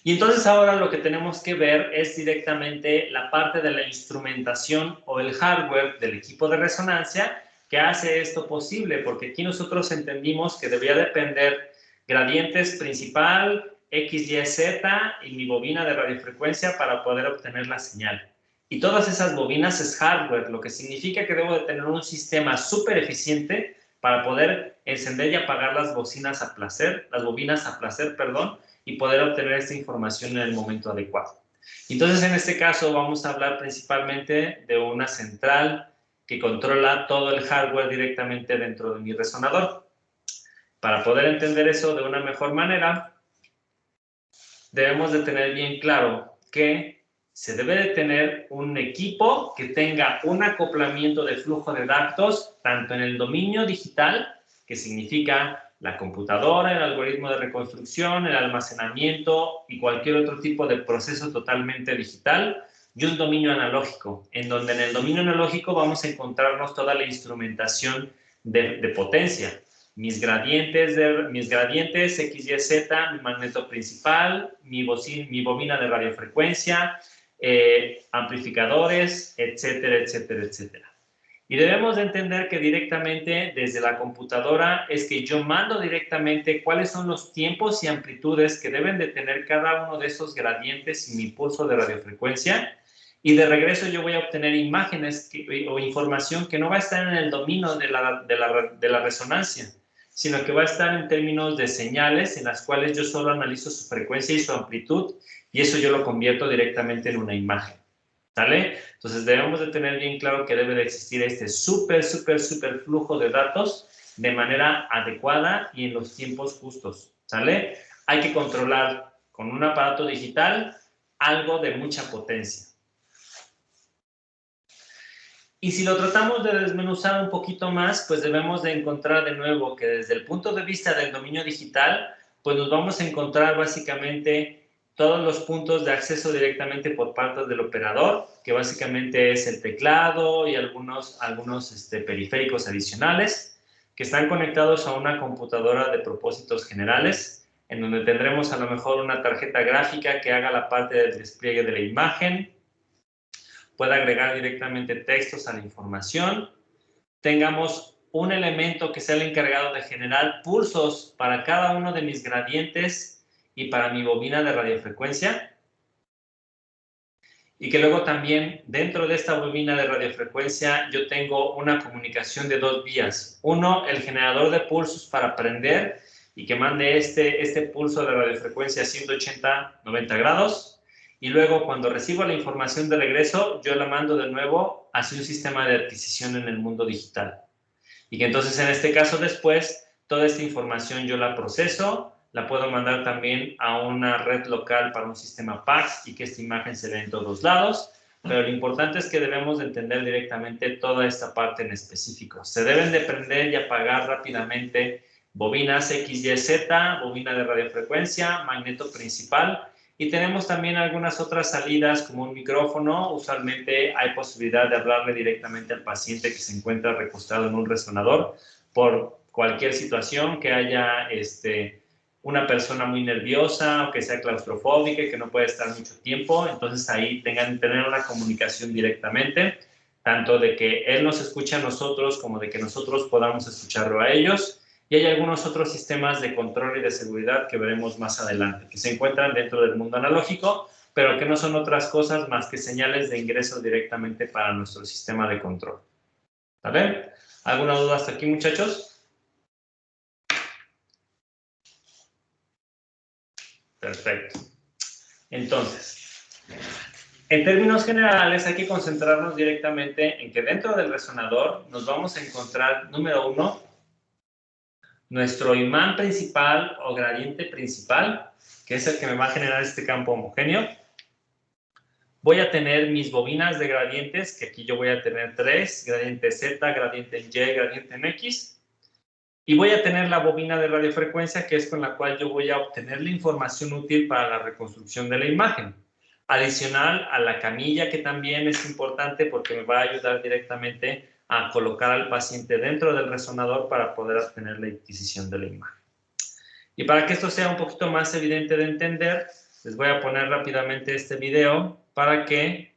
Y entonces ahora lo que tenemos que ver es directamente la parte de la instrumentación o el hardware del equipo de resonancia que hace esto posible, porque aquí nosotros entendimos que debía depender gradientes principal, X, Y, Z y mi bobina de radiofrecuencia para poder obtener la señal. Y todas esas bobinas es hardware, lo que significa que debo de tener un sistema súper eficiente para poder encender y apagar las bobinas a placer, perdón, y poder obtener esta información en el momento adecuado. Entonces, en este caso, vamos a hablar principalmente de una central que controla todo el hardware directamente dentro de mi resonador. Para poder entender eso de una mejor manera, debemos de tener bien claro que se debe de tener un equipo que tenga un acoplamiento de flujo de datos, tanto en el dominio digital, que significa la computadora, el algoritmo de reconstrucción, el almacenamiento y cualquier otro tipo de proceso totalmente digital, y un dominio analógico, en donde en el dominio analógico vamos a encontrarnos toda la instrumentación de potencia. Mis gradientes X, Y, Z, mi magneto principal, mi bobina de radiofrecuencia, amplificadores, etcétera, etcétera, etcétera. Y debemos de entender que directamente desde la computadora es que yo mando directamente cuáles son los tiempos y amplitudes que deben de tener cada uno de esos gradientes y mi pulso de radiofrecuencia. Y de regreso yo voy a obtener imágenes o información que no va a estar en el dominio de la resonancia, sino que va a estar en términos de señales en las cuales yo solo analizo su frecuencia y su amplitud, y eso yo lo convierto directamente en una imagen. ¿Sale? Entonces debemos de tener bien claro que debe de existir este súper flujo de datos de manera adecuada y en los tiempos justos. ¿Sale? Hay que controlar con un aparato digital algo de mucha potencia. Y si lo tratamos de desmenuzar un poquito más, pues debemos de encontrar de nuevo que desde el punto de vista del dominio digital, pues nos vamos a encontrar básicamente todos los puntos de acceso directamente por parte del operador, que básicamente es el teclado y algunos periféricos adicionales, que están conectados a una computadora de propósitos generales, en donde tendremos a lo mejor una tarjeta gráfica que haga la parte del despliegue de la imagen, pueda agregar directamente textos a la información, tengamos un elemento que sea el encargado de generar pulsos para cada uno de mis gradientes y para mi bobina de radiofrecuencia, y que luego también dentro de esta bobina de radiofrecuencia yo tengo una comunicación de dos vías. Uno, el generador de pulsos para prender y que mande este pulso de radiofrecuencia a 180, 90 grados, y luego cuando recibo la información de regreso, yo la mando de nuevo hacia un sistema de adquisición en el mundo digital. Y que entonces en este caso después, toda esta información yo la proceso, la puedo mandar también a una red local para un sistema PAX y que esta imagen se vea en todos lados. Pero lo importante es que debemos de entender directamente toda esta parte en específico. Se deben de prender y apagar rápidamente bobinas X, Y, Z, bobina de radiofrecuencia, magneto principal, y tenemos también algunas otras salidas como un micrófono. Usualmente hay posibilidad de hablarle directamente al paciente que se encuentra recostado en un resonador por cualquier situación, que haya una persona muy nerviosa o que sea claustrofóbica y que no puede estar mucho tiempo. Entonces ahí tener una comunicación directamente, tanto de que él nos escuche a nosotros como de que nosotros podamos escucharlo a ellos. Y hay algunos otros sistemas de control y de seguridad que veremos más adelante, que se encuentran dentro del mundo analógico, pero que no son otras cosas más que señales de ingreso directamente para nuestro sistema de control. ¿Vale? ¿Alguna duda hasta aquí, muchachos? Perfecto. Entonces, en términos generales hay que concentrarnos directamente en que dentro del resonador nos vamos a encontrar, número uno, nuestro imán principal o gradiente principal, que es el que me va a generar este campo homogéneo. Voy a tener mis bobinas de gradientes, que aquí yo voy a tener 3, gradiente Z, gradiente en Y, gradiente en X. Y voy a tener la bobina de radiofrecuencia, que es con la cual yo voy a obtener la información útil para la reconstrucción de la imagen. Adicional a la camilla, que también es importante porque me va a ayudar directamente a colocar al paciente dentro del resonador para poder obtener la adquisición de la imagen. Y para que esto sea un poquito más evidente de entender, les voy a poner rápidamente este video para que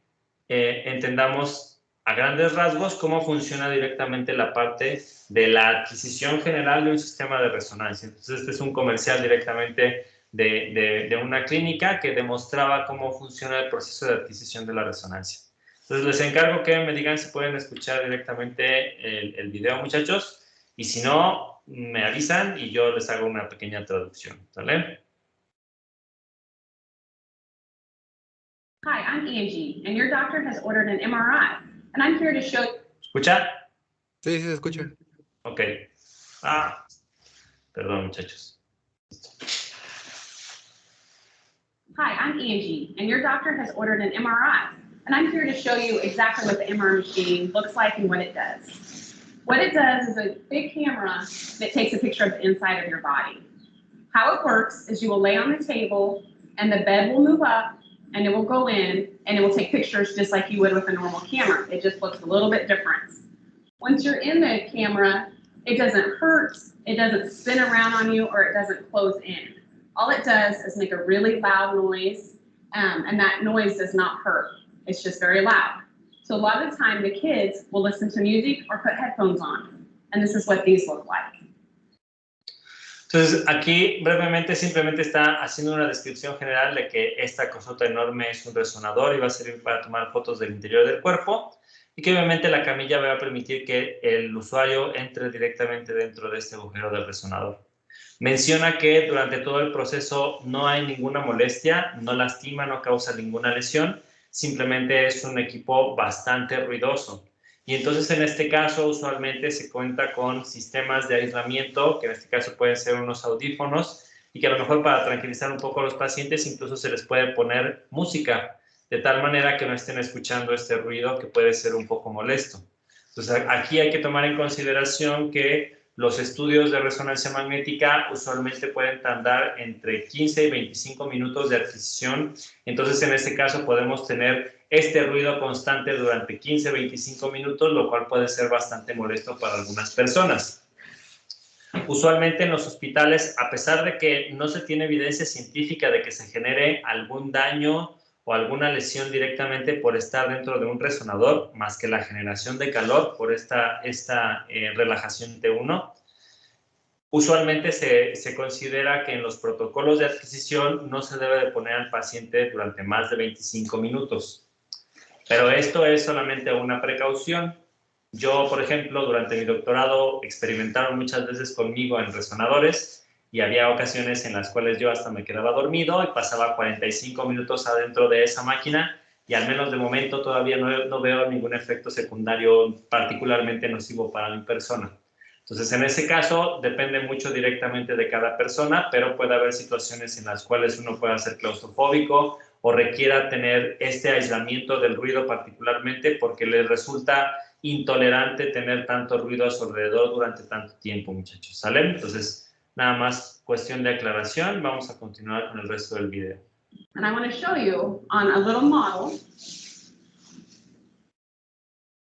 entendamos a grandes rasgos cómo funciona directamente la parte de la adquisición general de un sistema de resonancia. Entonces, este es un comercial directamente de una clínica que demostraba cómo funciona el proceso de adquisición de la resonancia. Entonces, les encargo que me digan si pueden escuchar directamente el video, muchachos, y si no, me avisan y yo les hago una pequeña traducción, ¿vale? Hi, I'm Angie, and your doctor has ordered an MRI, and I'm here to show... ¿Escucha? Sí, sí, se escucha. Ok. Perdón, muchachos. Hi, I'm Angie, and your doctor has ordered an MRI, and I'm here to show you exactly what the MRI machine looks like and what it does. What it does is a big camera that takes a picture of the inside of your body. How it works is you will lay on the table, and the bed will move up, and it will go in, and it will take pictures just like you would with a normal camera. It just looks a little bit different. Once you're in the camera, it doesn't hurt, it doesn't spin around on you, or it doesn't close in. All it does is make a really loud noise, and that noise does not hurt. It's just very loud. So a lot of the time, the kids will listen to music or put headphones on, and this is what these look like. Entonces, aquí brevemente simplemente está haciendo una descripción general de que esta cosota enorme es un resonador y va a servir para tomar fotos del interior del cuerpo y que obviamente la camilla va a permitir que el usuario entre directamente dentro de este agujero del resonador. Menciona que durante todo el proceso no hay ninguna molestia, no lastima, no causa ninguna lesión, simplemente es un equipo bastante ruidoso. Y entonces en este caso usualmente se cuenta con sistemas de aislamiento, que en este caso pueden ser unos audífonos, y que a lo mejor para tranquilizar un poco a los pacientes incluso se les puede poner música, de tal manera que no estén escuchando este ruido que puede ser un poco molesto. Entonces aquí hay que tomar en consideración que los estudios de resonancia magnética usualmente pueden tardar entre 15 y 25 minutos de adquisición. Entonces, en este caso podemos tener este ruido constante durante 15-25 minutos, lo cual puede ser bastante molesto para algunas personas. Usualmente en los hospitales, a pesar de que no se tiene evidencia científica de que se genere algún daño o alguna lesión directamente por estar dentro de un resonador, más que la generación de calor por esta relajación T1, usualmente se considera que en los protocolos de adquisición no se debe de poner al paciente durante más de 25 minutos. Pero esto es solamente una precaución. Yo, por ejemplo, durante mi doctorado experimentaron muchas veces conmigo en resonadores y había ocasiones en las cuales yo hasta me quedaba dormido y pasaba 45 minutos adentro de esa máquina y al menos de momento todavía no veo ningún efecto secundario particularmente nocivo para mi persona. Entonces, en ese caso, depende mucho directamente de cada persona, pero puede haber situaciones en las cuales uno pueda ser claustrofóbico o requiera tener este aislamiento del ruido particularmente porque les resulta intolerante tener tanto ruido a su alrededor durante tanto tiempo, muchachos. ¿Sale? Entonces, nada más cuestión de aclaración. Vamos a continuar con el resto del video. And I want to show you on a little model.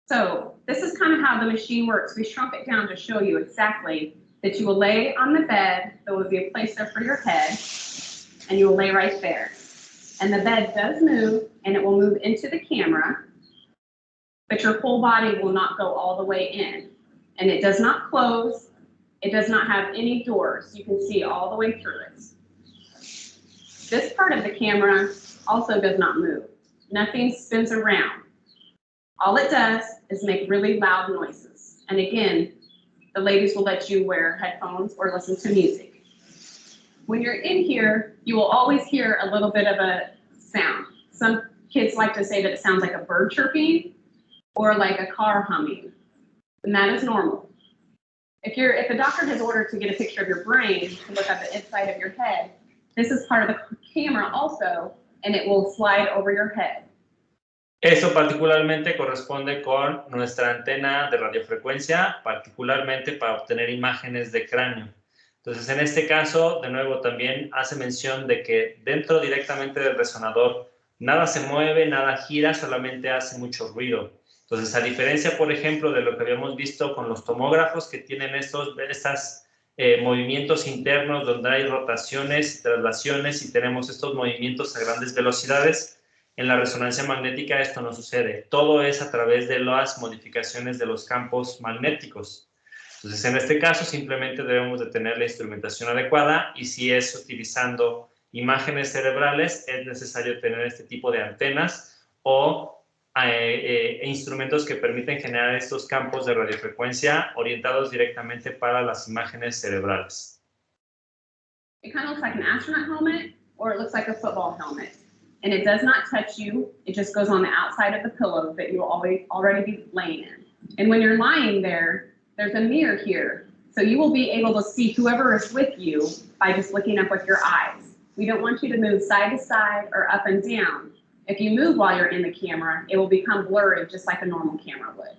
So this is kind of how the machine works. We shrunk it down to show you exactly that you will lay on the bed. There will be a place there for your head, and you will lay right there. And the bed does move, and it will move into the camera, but your whole body will not go all the way in. And it does not close. It does not have any doors. You can see all the way through it. This part of the camera also does not move. Nothing spins around. All it does is make really loud noises. And again, the ladies will let you wear headphones or listen to music. When you're in here, you will always hear a little bit of a sound. Some kids like to say that it sounds like a bird chirping or like a car humming, and that is normal. If a doctor has ordered to get a picture of your brain to look at the inside of your head, this is part of the camera also, and it will slide over your head. Esto particularmente corresponde con nuestra antena de radiofrecuencia, particularmente para obtener imágenes de cráneo. Entonces, en este caso, de nuevo, también hace mención de que dentro directamente del resonador nada se mueve, nada gira, solamente hace mucho ruido. Entonces, a diferencia, por ejemplo, de lo que habíamos visto con los tomógrafos que tienen estos movimientos internos donde hay rotaciones, traslaciones y tenemos estos movimientos a grandes velocidades, en la resonancia magnética esto no sucede. Todo es a través de las modificaciones de los campos magnéticos. Entonces, en este caso, simplemente debemos de tener la instrumentación adecuada y si es utilizando imágenes cerebrales, es necesario tener este tipo de antenas o instrumentos que permiten generar estos campos de radiofrecuencia orientados directamente para las imágenes cerebrales. It kind of looks like an astronaut helmet or it looks like a football helmet. And it does not touch you. It just goes on the outside of the pillow that you'll already be laying in. And when you're lying there, there's a mirror here. So you will be able to see whoever is with you by just looking up with your eyes. We don't want you to move side to side or up and down. If you move while you're in the camera, it will become blurry just like a normal camera would.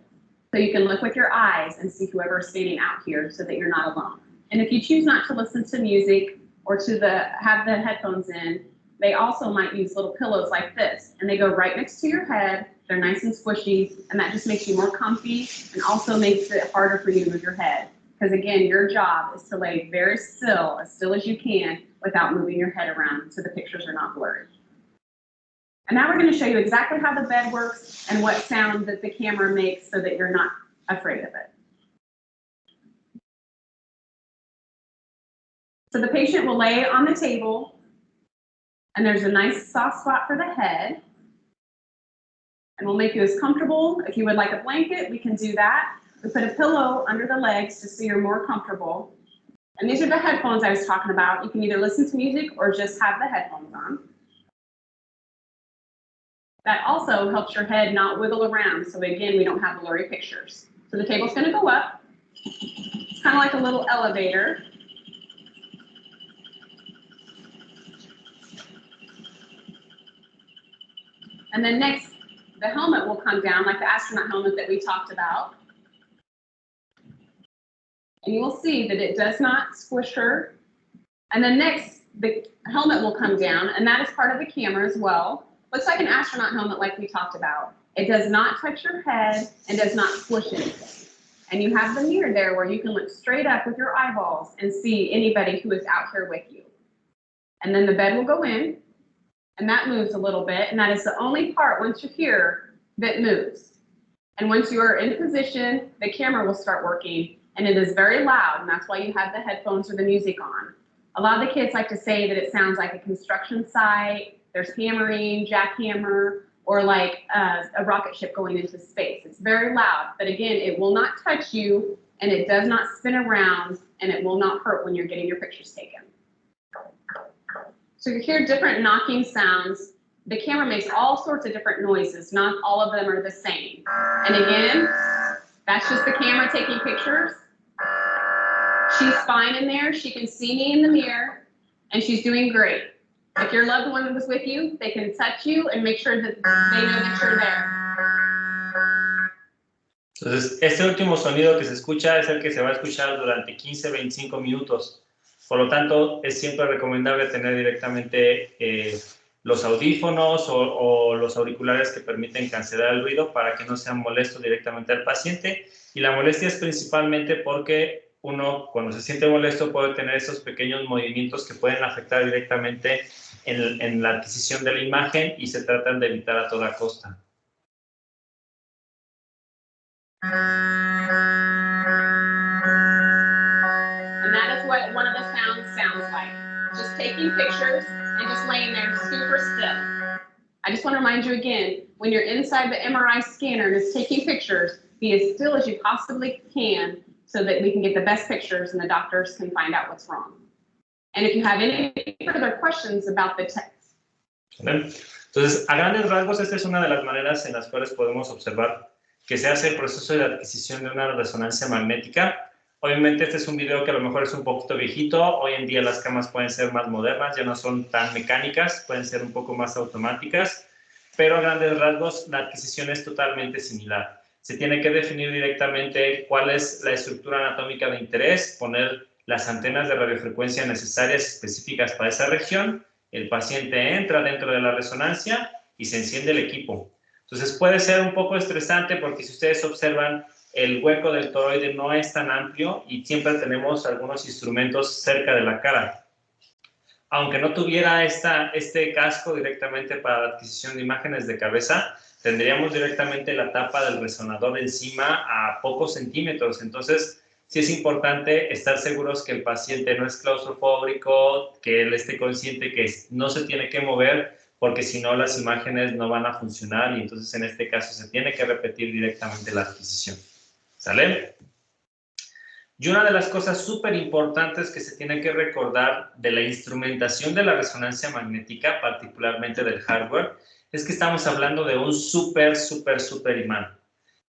So you can look with your eyes and see whoever is standing out here so that you're not alone. And if you choose not to listen to music or to have the headphones in, they also might use little pillows like this, and they go right next to your head. They're nice and squishy, and that just makes you more comfy and also makes it harder for you to move your head. Because again, your job is to lay very still, as still as you can, without moving your head around so the pictures are not blurry. And now we're going to show you exactly how the bed works and what sound that the camera makes so that you're not afraid of it. So the patient will lay on the table, and there's a nice soft spot for the head. And we'll make you as comfortable. If you would like a blanket, we can do that. We put a pillow under the legs just so you're more comfortable. And these are the headphones I was talking about. You can either listen to music or just have the headphones on. That also helps your head not wiggle around. So again, we don't have blurry pictures. So the table's going to go up. It's kind of like a little elevator. And then next, the helmet will come down like the astronaut helmet that we talked about. And you will see that it does not squish her. And then next, the helmet will come down, and that is part of the camera as well. Looks like an astronaut helmet like we talked about. It does not touch your head and does not squish anything. And you have the mirror there where you can look straight up with your eyeballs and see anybody who is out here with you. And then the bed will go in. And that moves a little bit, and that is the only part once you're here that moves. And once you are in position, the camera will start working, and it is very loud, and that's why you have the headphones or the music on. A lot of the kids like to say that it sounds like a construction site, there's hammering, jackhammer, or like a rocket ship going into space. It's very loud, but again, it will not touch you, and it does not spin around, and it will not hurt when you're getting your pictures taken. So you hear different knocking sounds. The camera makes all sorts of different noises. Not all of them are the same. And again, that's just the camera taking pictures. She's fine in there. She can see me in the mirror, and she's doing great. If your loved one was with you, they can touch you and make sure that they know that you're there. Entonces, este último sonido que se escucha es el que se va a escuchar durante 15-25 minutos. Por lo tanto, es siempre recomendable tener directamente los audífonos o los auriculares que permiten cancelar el ruido para que no sean molestos directamente al paciente. Y la molestia es principalmente porque uno, cuando se siente molesto, puede tener esos pequeños movimientos que pueden afectar directamente en la adquisición de la imagen y se tratan de evitar a toda costa. And that is what one of the sounds like. Just taking pictures and just laying there super still. I just want to remind you again, when you're inside the MRI scanner and it's taking pictures, be as still as you possibly can so that we can get the best pictures and the doctors can find out what's wrong. And if you have any further questions about the text. Entonces, a grandes rasgos, esta es una de las maneras en las cuales podemos observar que se hace el proceso de adquisición de una resonancia magnética. Obviamente este es un video que a lo mejor es un poquito viejito. Hoy en día las cámaras pueden ser más modernas, ya no son tan mecánicas, pueden ser un poco más automáticas. pero a grandes rasgos la adquisición es totalmente similar. Se tiene que definir directamente cuál es la estructura anatómica de interés, poner las antenas de radiofrecuencia necesarias específicas para esa región, el paciente entra dentro de la resonancia y se enciende el equipo. Entonces puede ser un poco estresante porque si ustedes observan, el hueco del toroide no es tan amplio y siempre tenemos algunos instrumentos cerca de la cara. Aunque no tuviera este casco directamente para la adquisición de imágenes de cabeza, tendríamos directamente la tapa del resonador encima a pocos centímetros. Entonces, sí es importante estar seguros que el paciente no es claustrofóbico, que él esté consciente que no se tiene que mover, porque si no las imágenes no van a funcionar y entonces en este caso se tiene que repetir directamente la adquisición. ¿Sale? Y una de las cosas súper importantes que se tiene que recordar de la instrumentación de la resonancia magnética, particularmente del hardware, es que estamos hablando de un súper imán.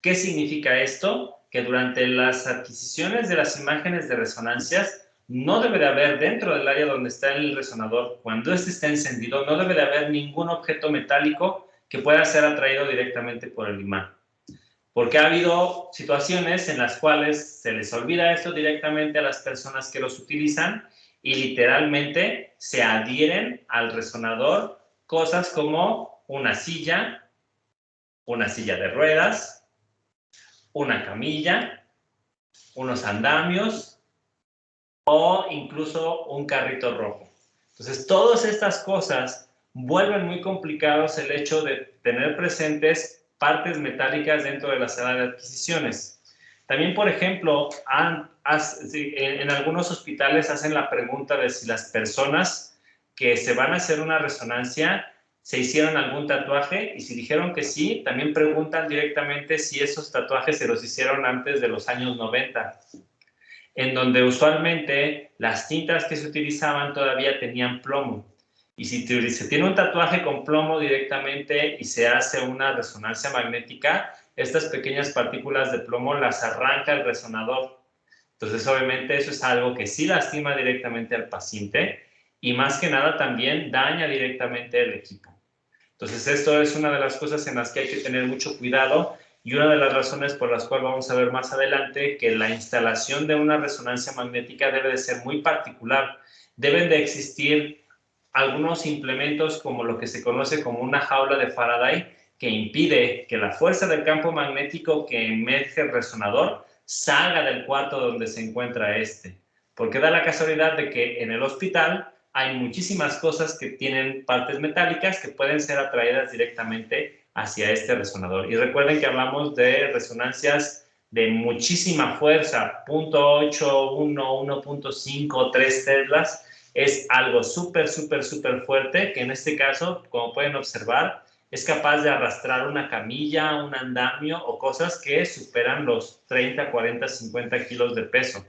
¿Qué significa esto? Que durante las adquisiciones de las imágenes de resonancias no debe de haber dentro del área donde está el resonador, cuando este está encendido, no debe de haber ningún objeto metálico que pueda ser atraído directamente por el imán. Porque ha habido situaciones en las cuales se les olvida esto directamente a las personas que los utilizan y literalmente se adhieren al resonador cosas como una silla de ruedas, una camilla, unos andamios o incluso un carrito rojo. Entonces, todas estas cosas vuelven muy complicados el hecho de tener presentes partes metálicas dentro de la sala de adquisiciones. También, por ejemplo, en algunos hospitales hacen la pregunta de si las personas que se van a hacer una resonancia se hicieron algún tatuaje, y si dijeron que sí, también preguntan directamente si esos tatuajes se los hicieron antes de los años 90, en donde usualmente las tintas que se utilizaban todavía tenían plomo. Y si se tiene un tatuaje con plomo directamente y se hace una resonancia magnética, estas pequeñas partículas de plomo las arranca el resonador. Entonces, obviamente, eso es algo que sí lastima directamente al paciente y más que nada también daña directamente el equipo. Entonces, esto es una de las cosas en las que hay que tener mucho cuidado y una de las razones por las cuales vamos a ver más adelante que la instalación de una resonancia magnética debe de ser muy particular. Deben de existir algunos implementos como lo que se conoce como una jaula de Faraday que impide que la fuerza del campo magnético que emerge el resonador salga del cuarto donde se encuentra este. Porque da la casualidad de que en el hospital hay muchísimas cosas que tienen partes metálicas que pueden ser atraídas directamente hacia este resonador. Y recuerden que hablamos de resonancias de muchísima fuerza, 0.8, 1, 1.5, 3 teslas. Es algo súper fuerte que en este caso, como pueden observar, es capaz de arrastrar una camilla, un andamio o cosas que superan los 30, 40, 50 kilos de peso.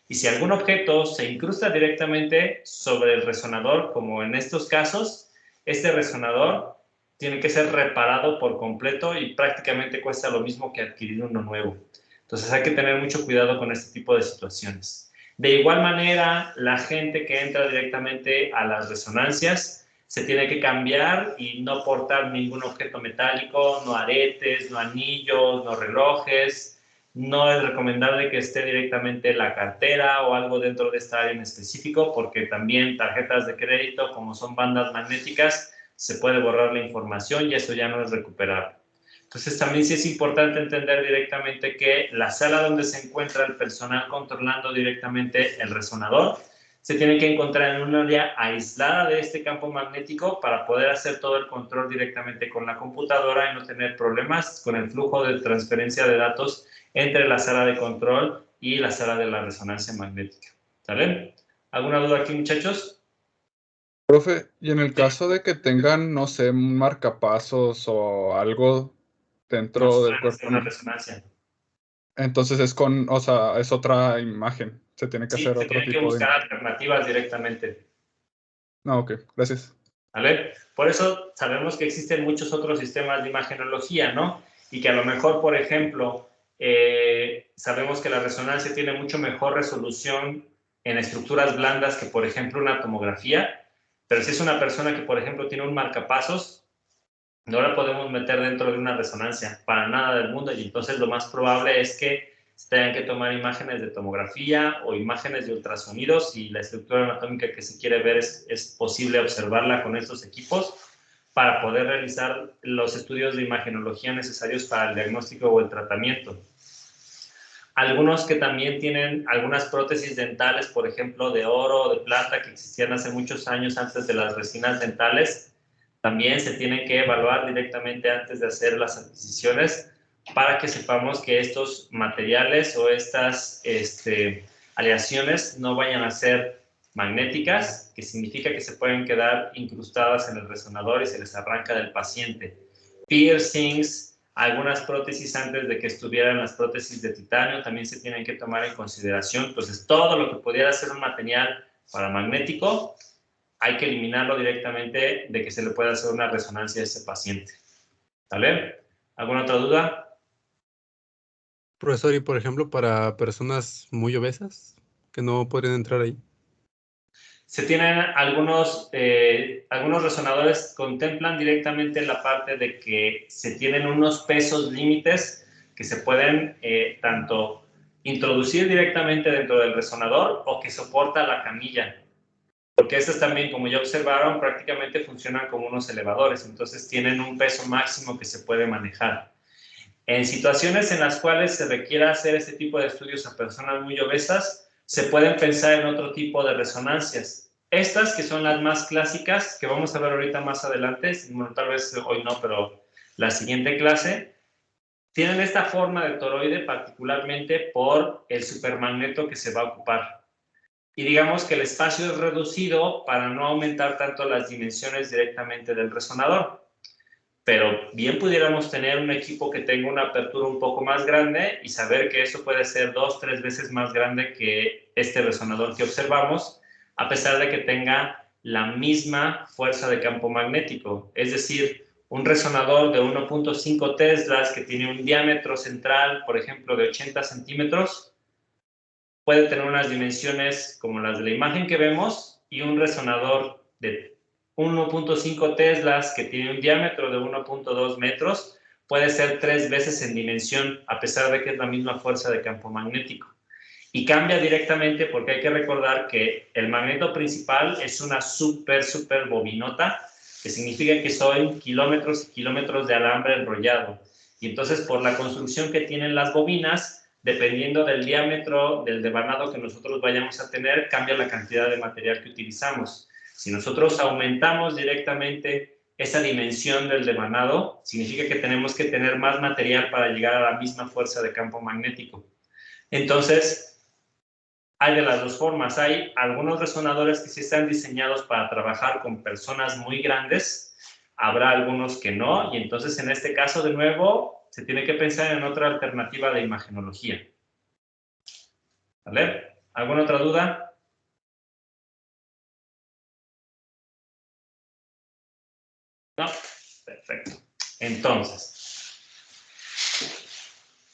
Y si algún objeto se incrusta directamente sobre el resonador, como en estos casos, este resonador tiene que ser reparado por completo y prácticamente cuesta lo mismo que adquirir uno nuevo. Entonces hay que tener mucho cuidado con este tipo de situaciones. De igual manera, la gente que entra directamente a las resonancias se tiene que cambiar y no portar ningún objeto metálico, no aretes, no anillos, no relojes. No es recomendable que esté directamente la cartera o algo dentro de esta área en específico, porque también tarjetas de crédito, como son bandas magnéticas, se puede borrar la información y eso ya no es recuperable. Entonces, también sí es importante entender directamente que la sala donde se encuentra el personal controlando directamente el resonador se tiene que encontrar en un área aislada de este campo magnético para poder hacer todo el control directamente con la computadora y no tener problemas con el flujo de transferencia de datos entre la sala de control y la sala de la resonancia magnética. ¿Sale? ¿Alguna duda aquí, muchachos? Profe, y en el caso de que tengan, no sé, un marcapasos o algo dentro del cuerpo, una resonancia. entonces es o sea, es otra imagen. Se tiene que hacer se otro tienen que tipo de buscar imagen. alternativas directamente. No, ok, gracias. ¿Vale? Por eso sabemos que existen muchos otros sistemas de imagenología, ¿no? Y que a lo mejor, por ejemplo, sabemos que la resonancia tiene mucho mejor resolución en estructuras blandas que, por ejemplo, una tomografía. Pero si es una persona que, por ejemplo, tiene un marcapasos, no la podemos meter dentro de una resonancia, para nada del mundo, y entonces lo más probable es que se tengan que tomar imágenes de tomografía o imágenes de ultrasonidos, y la estructura anatómica que se quiere ver es posible observarla con estos equipos para poder realizar los estudios de imagenología necesarios para el diagnóstico o el tratamiento. Algunos que también tienen algunas prótesis dentales, por ejemplo, de oro o de plata, que existían hace muchos años antes de las resinas dentales, también se tienen que evaluar directamente antes de hacer las adquisiciones para que sepamos que estos materiales o estas aleaciones no vayan a ser magnéticas, que significa que se pueden quedar incrustadas en el resonador y se les arranca del paciente. Piercings, algunas prótesis antes de que estuvieran las prótesis de titanio también se tienen que tomar en consideración. Entonces, todo lo que pudiera ser un material paramagnético, hay que eliminarlo directamente de que se le pueda hacer una resonancia a ese paciente. ¿Vale? ¿Alguna otra duda? Profesor, y por ejemplo, para personas muy obesas que no podrían entrar ahí. Se tienen algunos resonadores, contemplan directamente la parte de que se tienen unos pesos límites que se pueden tanto introducir directamente dentro del resonador o que soporta la camilla. Porque estos también, como ya observaron, prácticamente funcionan como unos elevadores, entonces tienen un peso máximo que se puede manejar. En situaciones en las cuales se requiera hacer este tipo de estudios a personas muy obesas, se pueden pensar en otro tipo de resonancias. Estas, que son las más clásicas, que vamos a ver ahorita más adelante, bueno, tal vez hoy no, pero la siguiente clase, tienen esta forma de toroide particularmente por el supermagneto que se va a ocupar. Y digamos que el espacio es reducido para no aumentar tanto las dimensiones directamente del resonador. Pero bien pudiéramos tener un equipo que tenga una apertura un poco más grande y saber que eso puede ser 2 o 3 veces más grande que este resonador que observamos, a pesar de que tenga la misma fuerza de campo magnético. Es decir, un resonador de 1.5 teslas que tiene un diámetro central, por ejemplo, de 80 centímetros, puede tener unas dimensiones como las de la imagen que vemos, y un resonador de 1.5 teslas que tiene un diámetro de 1.2 metros puede ser 3 veces en dimensión, a pesar de que es la misma fuerza de campo magnético. Y cambia directamente porque hay que recordar que el magneto principal es una super bobinota, que significa que son kilómetros y kilómetros de alambre enrollado. Y entonces, por la construcción que tienen las bobinas, dependiendo del diámetro del devanado que nosotros vayamos a tener, cambia la cantidad de material que utilizamos. Si nosotros aumentamos directamente esa dimensión del devanado, significa que tenemos que tener más material para llegar a la misma fuerza de campo magnético. Entonces, hay de las dos formas. Hay algunos resonadores que sí están diseñados para trabajar con personas muy grandes, habrá algunos que no, y entonces en este caso, de nuevo, se tiene que pensar en otra alternativa de imagenología. ¿Vale? ¿Alguna otra duda? No, perfecto. Entonces,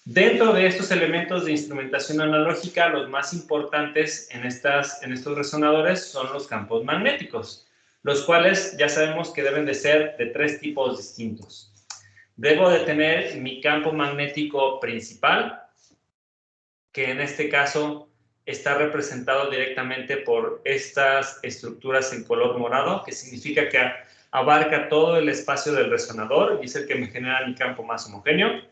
dentro de estos elementos de instrumentación analógica, los más importantes en estos resonadores son los campos magnéticos, los cuales ya sabemos que deben de ser de 3 tipos distintos. Debo de tener mi campo magnético principal, que en este caso está representado directamente por estas estructuras en color morado, que significa que abarca todo el espacio del resonador y es el que me genera mi campo más homogéneo.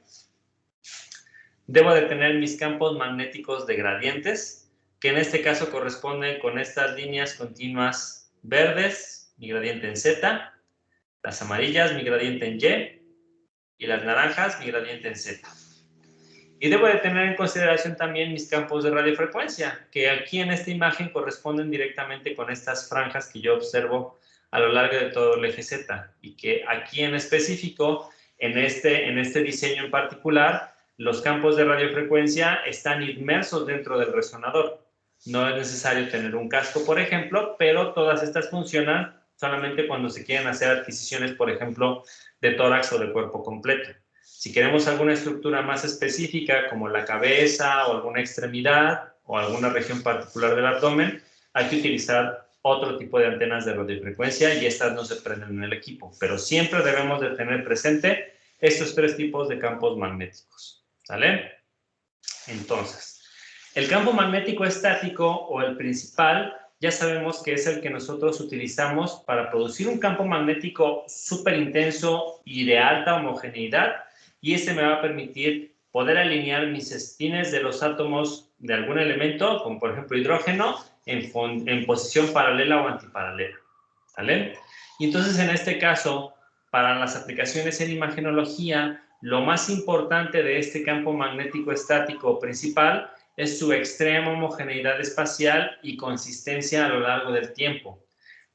Debo de tener mis campos magnéticos de gradientes, que en este caso corresponden con estas líneas continuas verdes, mi gradiente en Z, las amarillas, mi gradiente en Y, y las naranjas, mi gradiente en Z. Y debo de tener en consideración también mis campos de radiofrecuencia, que aquí en esta imagen corresponden directamente con estas franjas que yo observo a lo largo de todo el eje Z, y que aquí en específico, en este diseño en particular, los campos de radiofrecuencia están inmersos dentro del resonador. No es necesario tener un casco, por ejemplo, pero todas estas funcionan solamente cuando se quieren hacer adquisiciones, por ejemplo, de tórax o de cuerpo completo. Si queremos alguna estructura más específica, como la cabeza o alguna extremidad o alguna región particular del abdomen, hay que utilizar otro tipo de antenas de radiofrecuencia y estas no se prenden en el equipo. Pero siempre debemos de tener presente estos 3 tipos de campos magnéticos. ¿Sale? Entonces, el campo magnético estático o el principal, ya sabemos que es el que nosotros utilizamos para producir un campo magnético súper intenso y de alta homogeneidad, y este me va a permitir poder alinear mis espines de los átomos de algún elemento, como por ejemplo hidrógeno, en posición paralela o antiparalela. ¿Vale? Y entonces en este caso, para las aplicaciones en imagenología, lo más importante de este campo magnético estático principal es su extrema homogeneidad espacial y consistencia a lo largo del tiempo.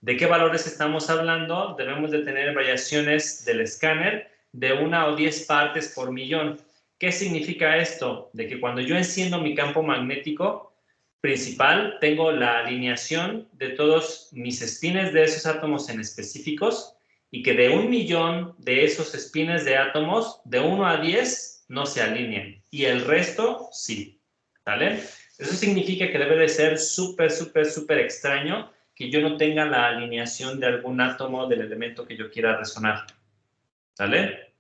¿De qué valores estamos hablando? Debemos de tener variaciones del escáner de 1 o 10 partes por millón. ¿Qué significa esto? De que cuando yo enciendo mi campo magnético principal, tengo la alineación de todos mis espines de esos átomos en específicos y que de 1 millón de esos espines de átomos, de 1 a 10 no se alinean y el resto sí. ¿Vale? Eso significa que debe de ser súper, súper, súper extraño que yo no tenga la alineación de algún átomo del elemento que yo quiera resonar. ¿Vale?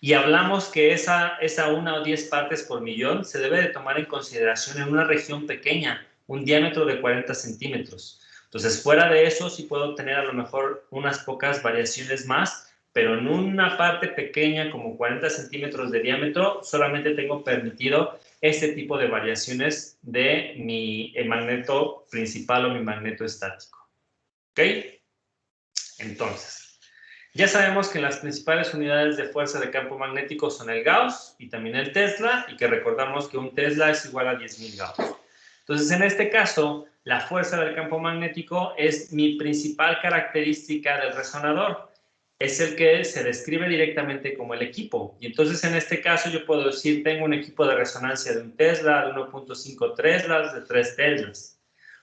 Y hablamos que esa 1 o 10 partes por millón se debe de tomar en consideración en una región pequeña, un diámetro de 40 centímetros. Entonces, fuera de eso, sí puedo tener a lo mejor unas pocas variaciones más, pero en una parte pequeña, como 40 centímetros de diámetro, solamente tengo permitido este tipo de variaciones de mi magneto principal o mi magneto estático. ¿Ok? Entonces, ya sabemos que las principales unidades de fuerza de campo magnético son el Gauss y también el Tesla, y que recordamos que un Tesla es igual a 10.000 Gauss. Entonces, en este caso, la fuerza del campo magnético es mi principal característica del resonador. Es el que se describe directamente como el equipo. Y entonces, en este caso, yo puedo decir, tengo un equipo de resonancia de 1 Tesla, de 1.5 Teslas, de 3 Teslas.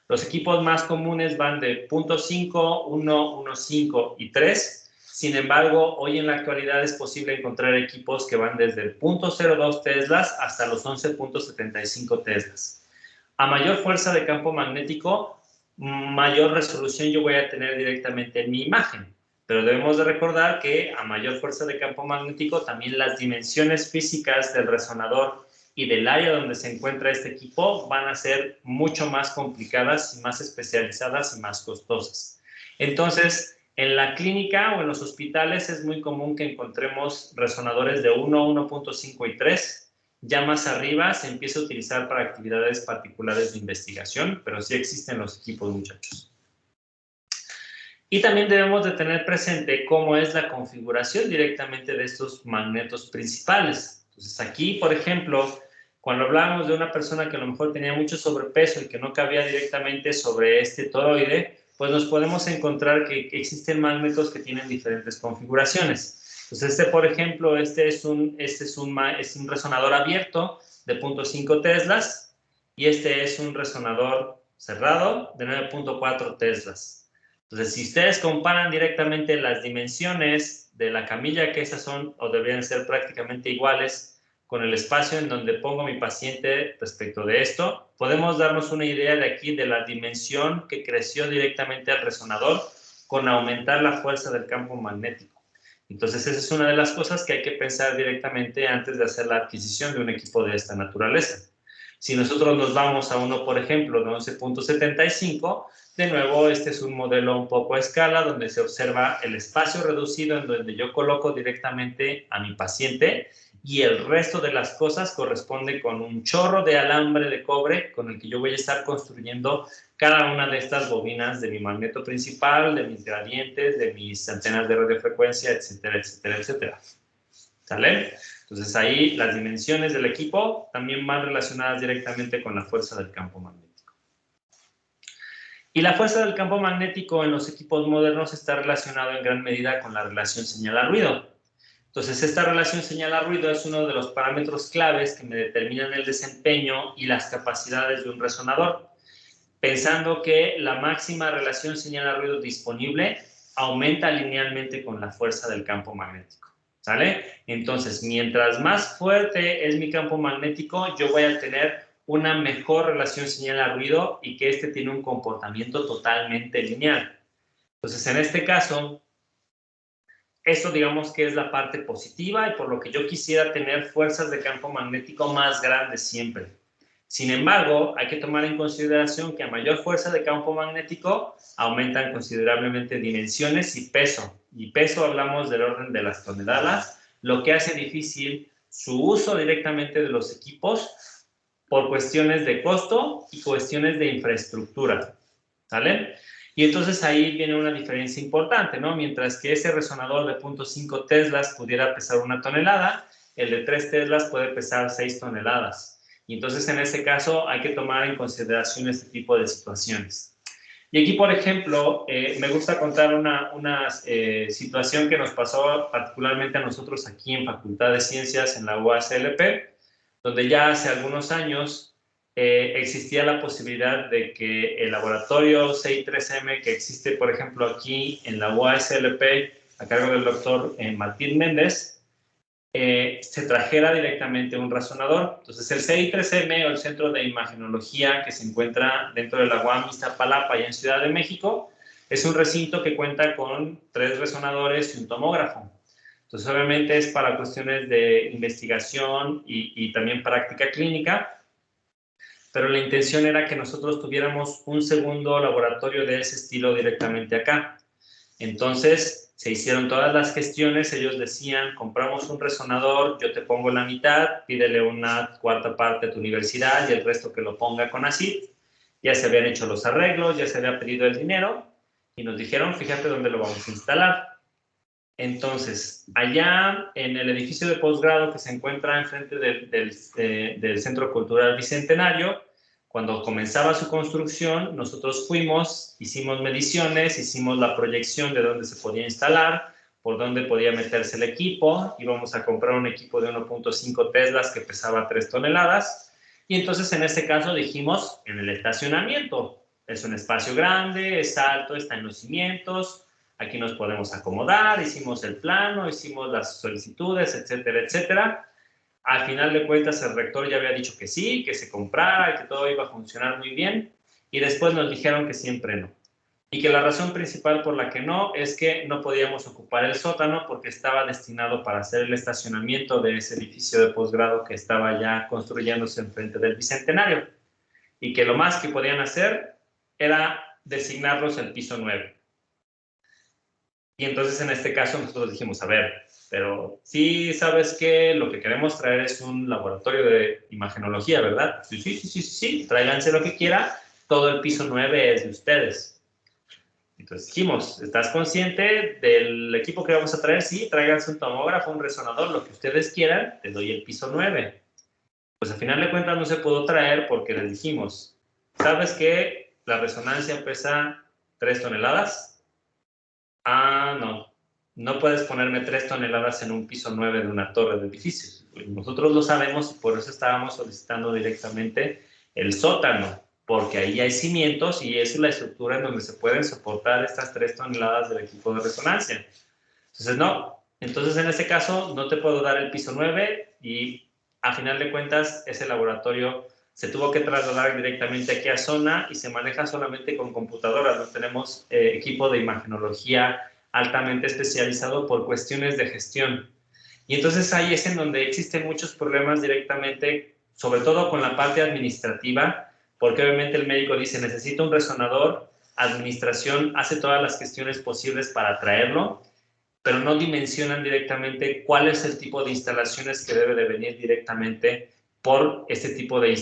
Los equipos más comunes van de 0.5, 1, 1.5 y 3. Sin embargo, hoy en la actualidad es posible encontrar equipos que van desde el 0.02 Teslas hasta los 11.75 Teslas. A mayor fuerza de campo magnético, mayor resolución yo voy a tener directamente en mi imagen. Pero debemos de recordar que a mayor fuerza de campo magnético, también las dimensiones físicas del resonador y del área donde se encuentra este equipo van a ser mucho más complicadas y más especializadas y más costosas. Entonces, en la clínica o en los hospitales es muy común que encontremos resonadores de 1, 1.5 y 3. Ya más arriba se empieza a utilizar para actividades particulares de investigación, pero sí existen los equipos, muchachos. Y también debemos de tener presente cómo es la configuración directamente de estos magnetos principales. Entonces aquí, por ejemplo, cuando hablábamos de una persona que a lo mejor tenía mucho sobrepeso y que no cabía directamente sobre este toroide, pues nos podemos encontrar que existen magnetos que tienen diferentes configuraciones. Entonces por ejemplo, este es un resonador abierto de 0.5 Teslas y este es un resonador cerrado de 9.4 Teslas. Entonces, si ustedes comparan directamente las dimensiones de la camilla, que esas son o deberían ser prácticamente iguales, con el espacio en donde pongo mi paciente respecto de esto, podemos darnos una idea de aquí de la dimensión que creció directamente al resonador con aumentar la fuerza del campo magnético. Entonces, esa es una de las cosas que hay que pensar directamente antes de hacer la adquisición de un equipo de esta naturaleza. Si nosotros nos vamos a uno, por ejemplo, de 11.75, de nuevo, este es un modelo un poco a escala donde se observa el espacio reducido en donde yo coloco directamente a mi paciente y el resto de las cosas corresponde con un chorro de alambre de cobre con el que yo voy a estar construyendo cada una de estas bobinas de mi magneto principal, de mis gradientes, de mis antenas de radiofrecuencia, etcétera, etcétera, etcétera. ¿Sale? Entonces ahí las dimensiones del equipo también van relacionadas directamente con la fuerza del campo magnético. Y la fuerza del campo magnético en los equipos modernos está relacionado en gran medida con la relación señal-ruido. Entonces, esta relación señal-ruido es uno de los parámetros claves que me determinan el desempeño y las capacidades de un resonador, pensando que la máxima relación señal-ruido disponible aumenta linealmente con la fuerza del campo magnético. ¿Sale? Entonces, mientras más fuerte es mi campo magnético, yo voy a tener una mejor relación señal a ruido y que este tiene un comportamiento totalmente lineal. Entonces, en este caso, esto digamos que es la parte positiva y por lo que yo quisiera tener fuerzas de campo magnético más grandes siempre. Sin embargo, hay que tomar en consideración que a mayor fuerza de campo magnético aumentan considerablemente dimensiones y peso. Y peso hablamos del orden de las toneladas, lo que hace difícil su uso directamente de los equipos por cuestiones de costo y cuestiones de infraestructura. ¿Sale? Y entonces ahí viene una diferencia importante, ¿no? Mientras que ese resonador de 0.5 teslas pudiera pesar 1 tonelada, el de 3 teslas puede pesar 6 toneladas. Y entonces en ese caso hay que tomar en consideración este tipo de situaciones. Y aquí, por ejemplo, me gusta contar una situación que nos pasó particularmente a nosotros aquí en Facultad de Ciencias en la UASLP, donde ya hace algunos años existía la posibilidad de que el laboratorio CI3M que existe, por ejemplo, aquí en la UASLP, a cargo del doctor Martín Méndez, se trajera directamente un resonador. Entonces, el CI3M o el Centro de Imagenología que se encuentra dentro de la UAM Iztapalapa y en Ciudad de México, es un recinto que cuenta con 3 resonadores y un tomógrafo. Entonces, obviamente es para cuestiones de investigación y también práctica clínica, pero la intención era que nosotros tuviéramos un segundo laboratorio de ese estilo directamente acá. Entonces, se hicieron todas las gestiones, ellos decían, compramos un resonador, yo te pongo la mitad, pídele una cuarta parte a tu universidad y el resto que lo ponga con ACID. Ya se habían hecho los arreglos, ya se había pedido el dinero y nos dijeron, fíjate dónde lo vamos a instalar. Entonces, allá en el edificio de posgrado que se encuentra enfrente del Centro Cultural Bicentenario, cuando comenzaba su construcción, nosotros fuimos, hicimos mediciones, hicimos la proyección de dónde se podía instalar, por dónde podía meterse el equipo, íbamos a comprar un equipo de 1.5 teslas que pesaba 3 toneladas, y entonces en este caso dijimos, en el estacionamiento, es un espacio grande, es alto, está en los cimientos, aquí nos podemos acomodar, hicimos el plano, hicimos las solicitudes, etcétera, etcétera. Al final de cuentas, el rector ya había dicho que sí, que se comprara, que todo iba a funcionar muy bien, y después nos dijeron que siempre no. Y que la razón principal por la que no es que no podíamos ocupar el sótano porque estaba destinado para hacer el estacionamiento de ese edificio de posgrado que estaba ya construyéndose enfrente del Bicentenario. Y que lo más que podían hacer era designarlos el piso 9. Y entonces en este caso nosotros dijimos, a ver, pero sí sabes que lo que queremos traer es un laboratorio de imagenología, ¿verdad? Sí, tráiganse lo que quiera, todo el piso 9 es de ustedes. Entonces dijimos, ¿estás consciente del equipo que vamos a traer? Sí, tráiganse un tomógrafo, un resonador, lo que ustedes quieran, te doy el piso 9. Pues al final de cuentas no se pudo traer porque les dijimos, ¿sabes que la resonancia pesa 3 toneladas? Ah, no puedes ponerme 3 toneladas en un piso 9 de una torre de edificios. Nosotros lo sabemos y por eso estábamos solicitando directamente el sótano, porque ahí hay cimientos y es la estructura en donde se pueden soportar estas 3 toneladas del equipo de resonancia. Entonces, no. Entonces, en ese caso, no te puedo dar el piso 9 y a final de cuentas, ese laboratorio se tuvo que trasladar directamente aquí a zona y se maneja solamente con computadoras. No tenemos equipo de imagenología altamente especializado por cuestiones de gestión. Y entonces ahí es en donde existen muchos problemas directamente, sobre todo con la parte administrativa, porque obviamente el médico dice, necesito un resonador, administración hace todas las gestiones posibles para traerlo, pero no dimensionan directamente cuál es el tipo de instalaciones que debe de venir directamente por este tipo de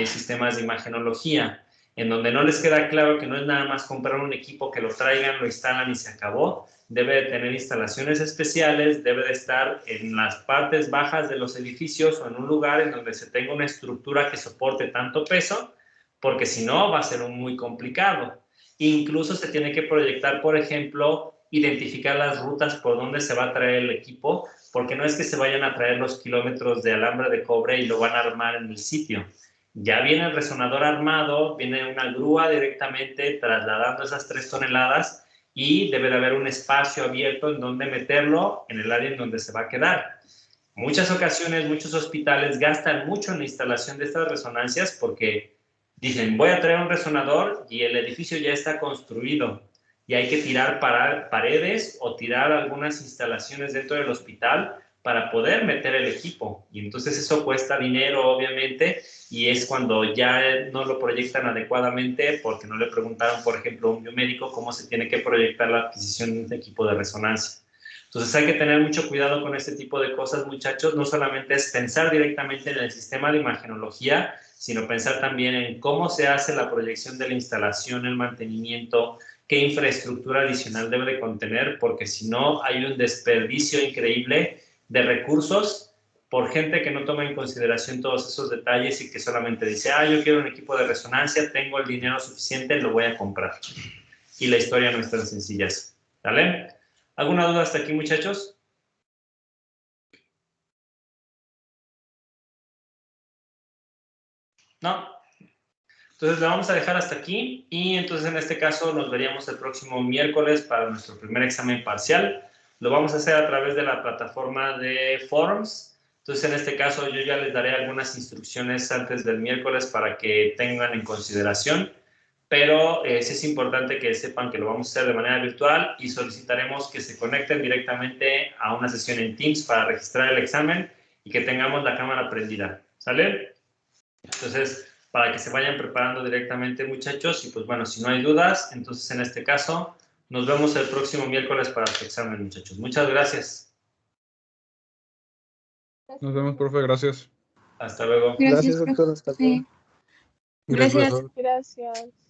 sistemas de imagenología, en donde no les queda claro que no es nada más comprar un equipo que lo traigan, lo instalan y se acabó. Debe de tener instalaciones especiales, debe de estar en las partes bajas de los edificios o en un lugar en donde se tenga una estructura que soporte tanto peso, porque si no va a ser muy complicado. Incluso se tiene que proyectar, por ejemplo, identificar las rutas por donde se va a traer el equipo, porque no es que se vayan a traer los kilómetros de alambre de cobre y lo van a armar en el sitio. Ya viene el resonador armado, viene una grúa directamente trasladando esas 3 toneladas y debe de haber un espacio abierto en donde meterlo en el área en donde se va a quedar. muchas ocasiones, muchos hospitales gastan mucho en la instalación de estas resonancias porque dicen, voy a traer un resonador y el edificio ya está construido y hay que tirar paredes o tirar algunas instalaciones dentro del hospital para poder meter el equipo. Y entonces eso cuesta dinero, obviamente, y es cuando ya no lo proyectan adecuadamente porque no le preguntaron, por ejemplo, a un biomédico cómo se tiene que proyectar la adquisición de un equipo de resonancia. Entonces hay que tener mucho cuidado con este tipo de cosas, muchachos. No solamente es pensar directamente en el sistema de imagenología, sino pensar también en cómo se hace la proyección de la instalación, el mantenimiento, qué infraestructura adicional debe de contener, porque si no hay un desperdicio increíble de recursos por gente que no toma en consideración todos esos detalles y que solamente dice, yo quiero un equipo de resonancia, tengo el dinero suficiente, lo voy a comprar. Y la historia no es tan sencilla. ¿Vale? ¿Alguna duda hasta aquí, muchachos? ¿No? Entonces la vamos a dejar hasta aquí y entonces en este caso nos veríamos el próximo miércoles para nuestro primer examen parcial. Lo vamos a hacer a través de la plataforma de Forms. Entonces en este caso yo ya les daré algunas instrucciones antes del miércoles para que tengan en consideración, pero sí es importante que sepan que lo vamos a hacer de manera virtual y solicitaremos que se conecten directamente a una sesión en Teams para registrar el examen y que tengamos la cámara prendida. ¿Sale? Entonces, para que se vayan preparando directamente, muchachos, y pues bueno, si no hay dudas, entonces en este caso, nos vemos el próximo miércoles para su examen, muchachos. Muchas gracias. Nos vemos, profe, gracias. Hasta luego. Gracias, doctor. Hasta luego. Gracias, Gracias. profesor. Gracias.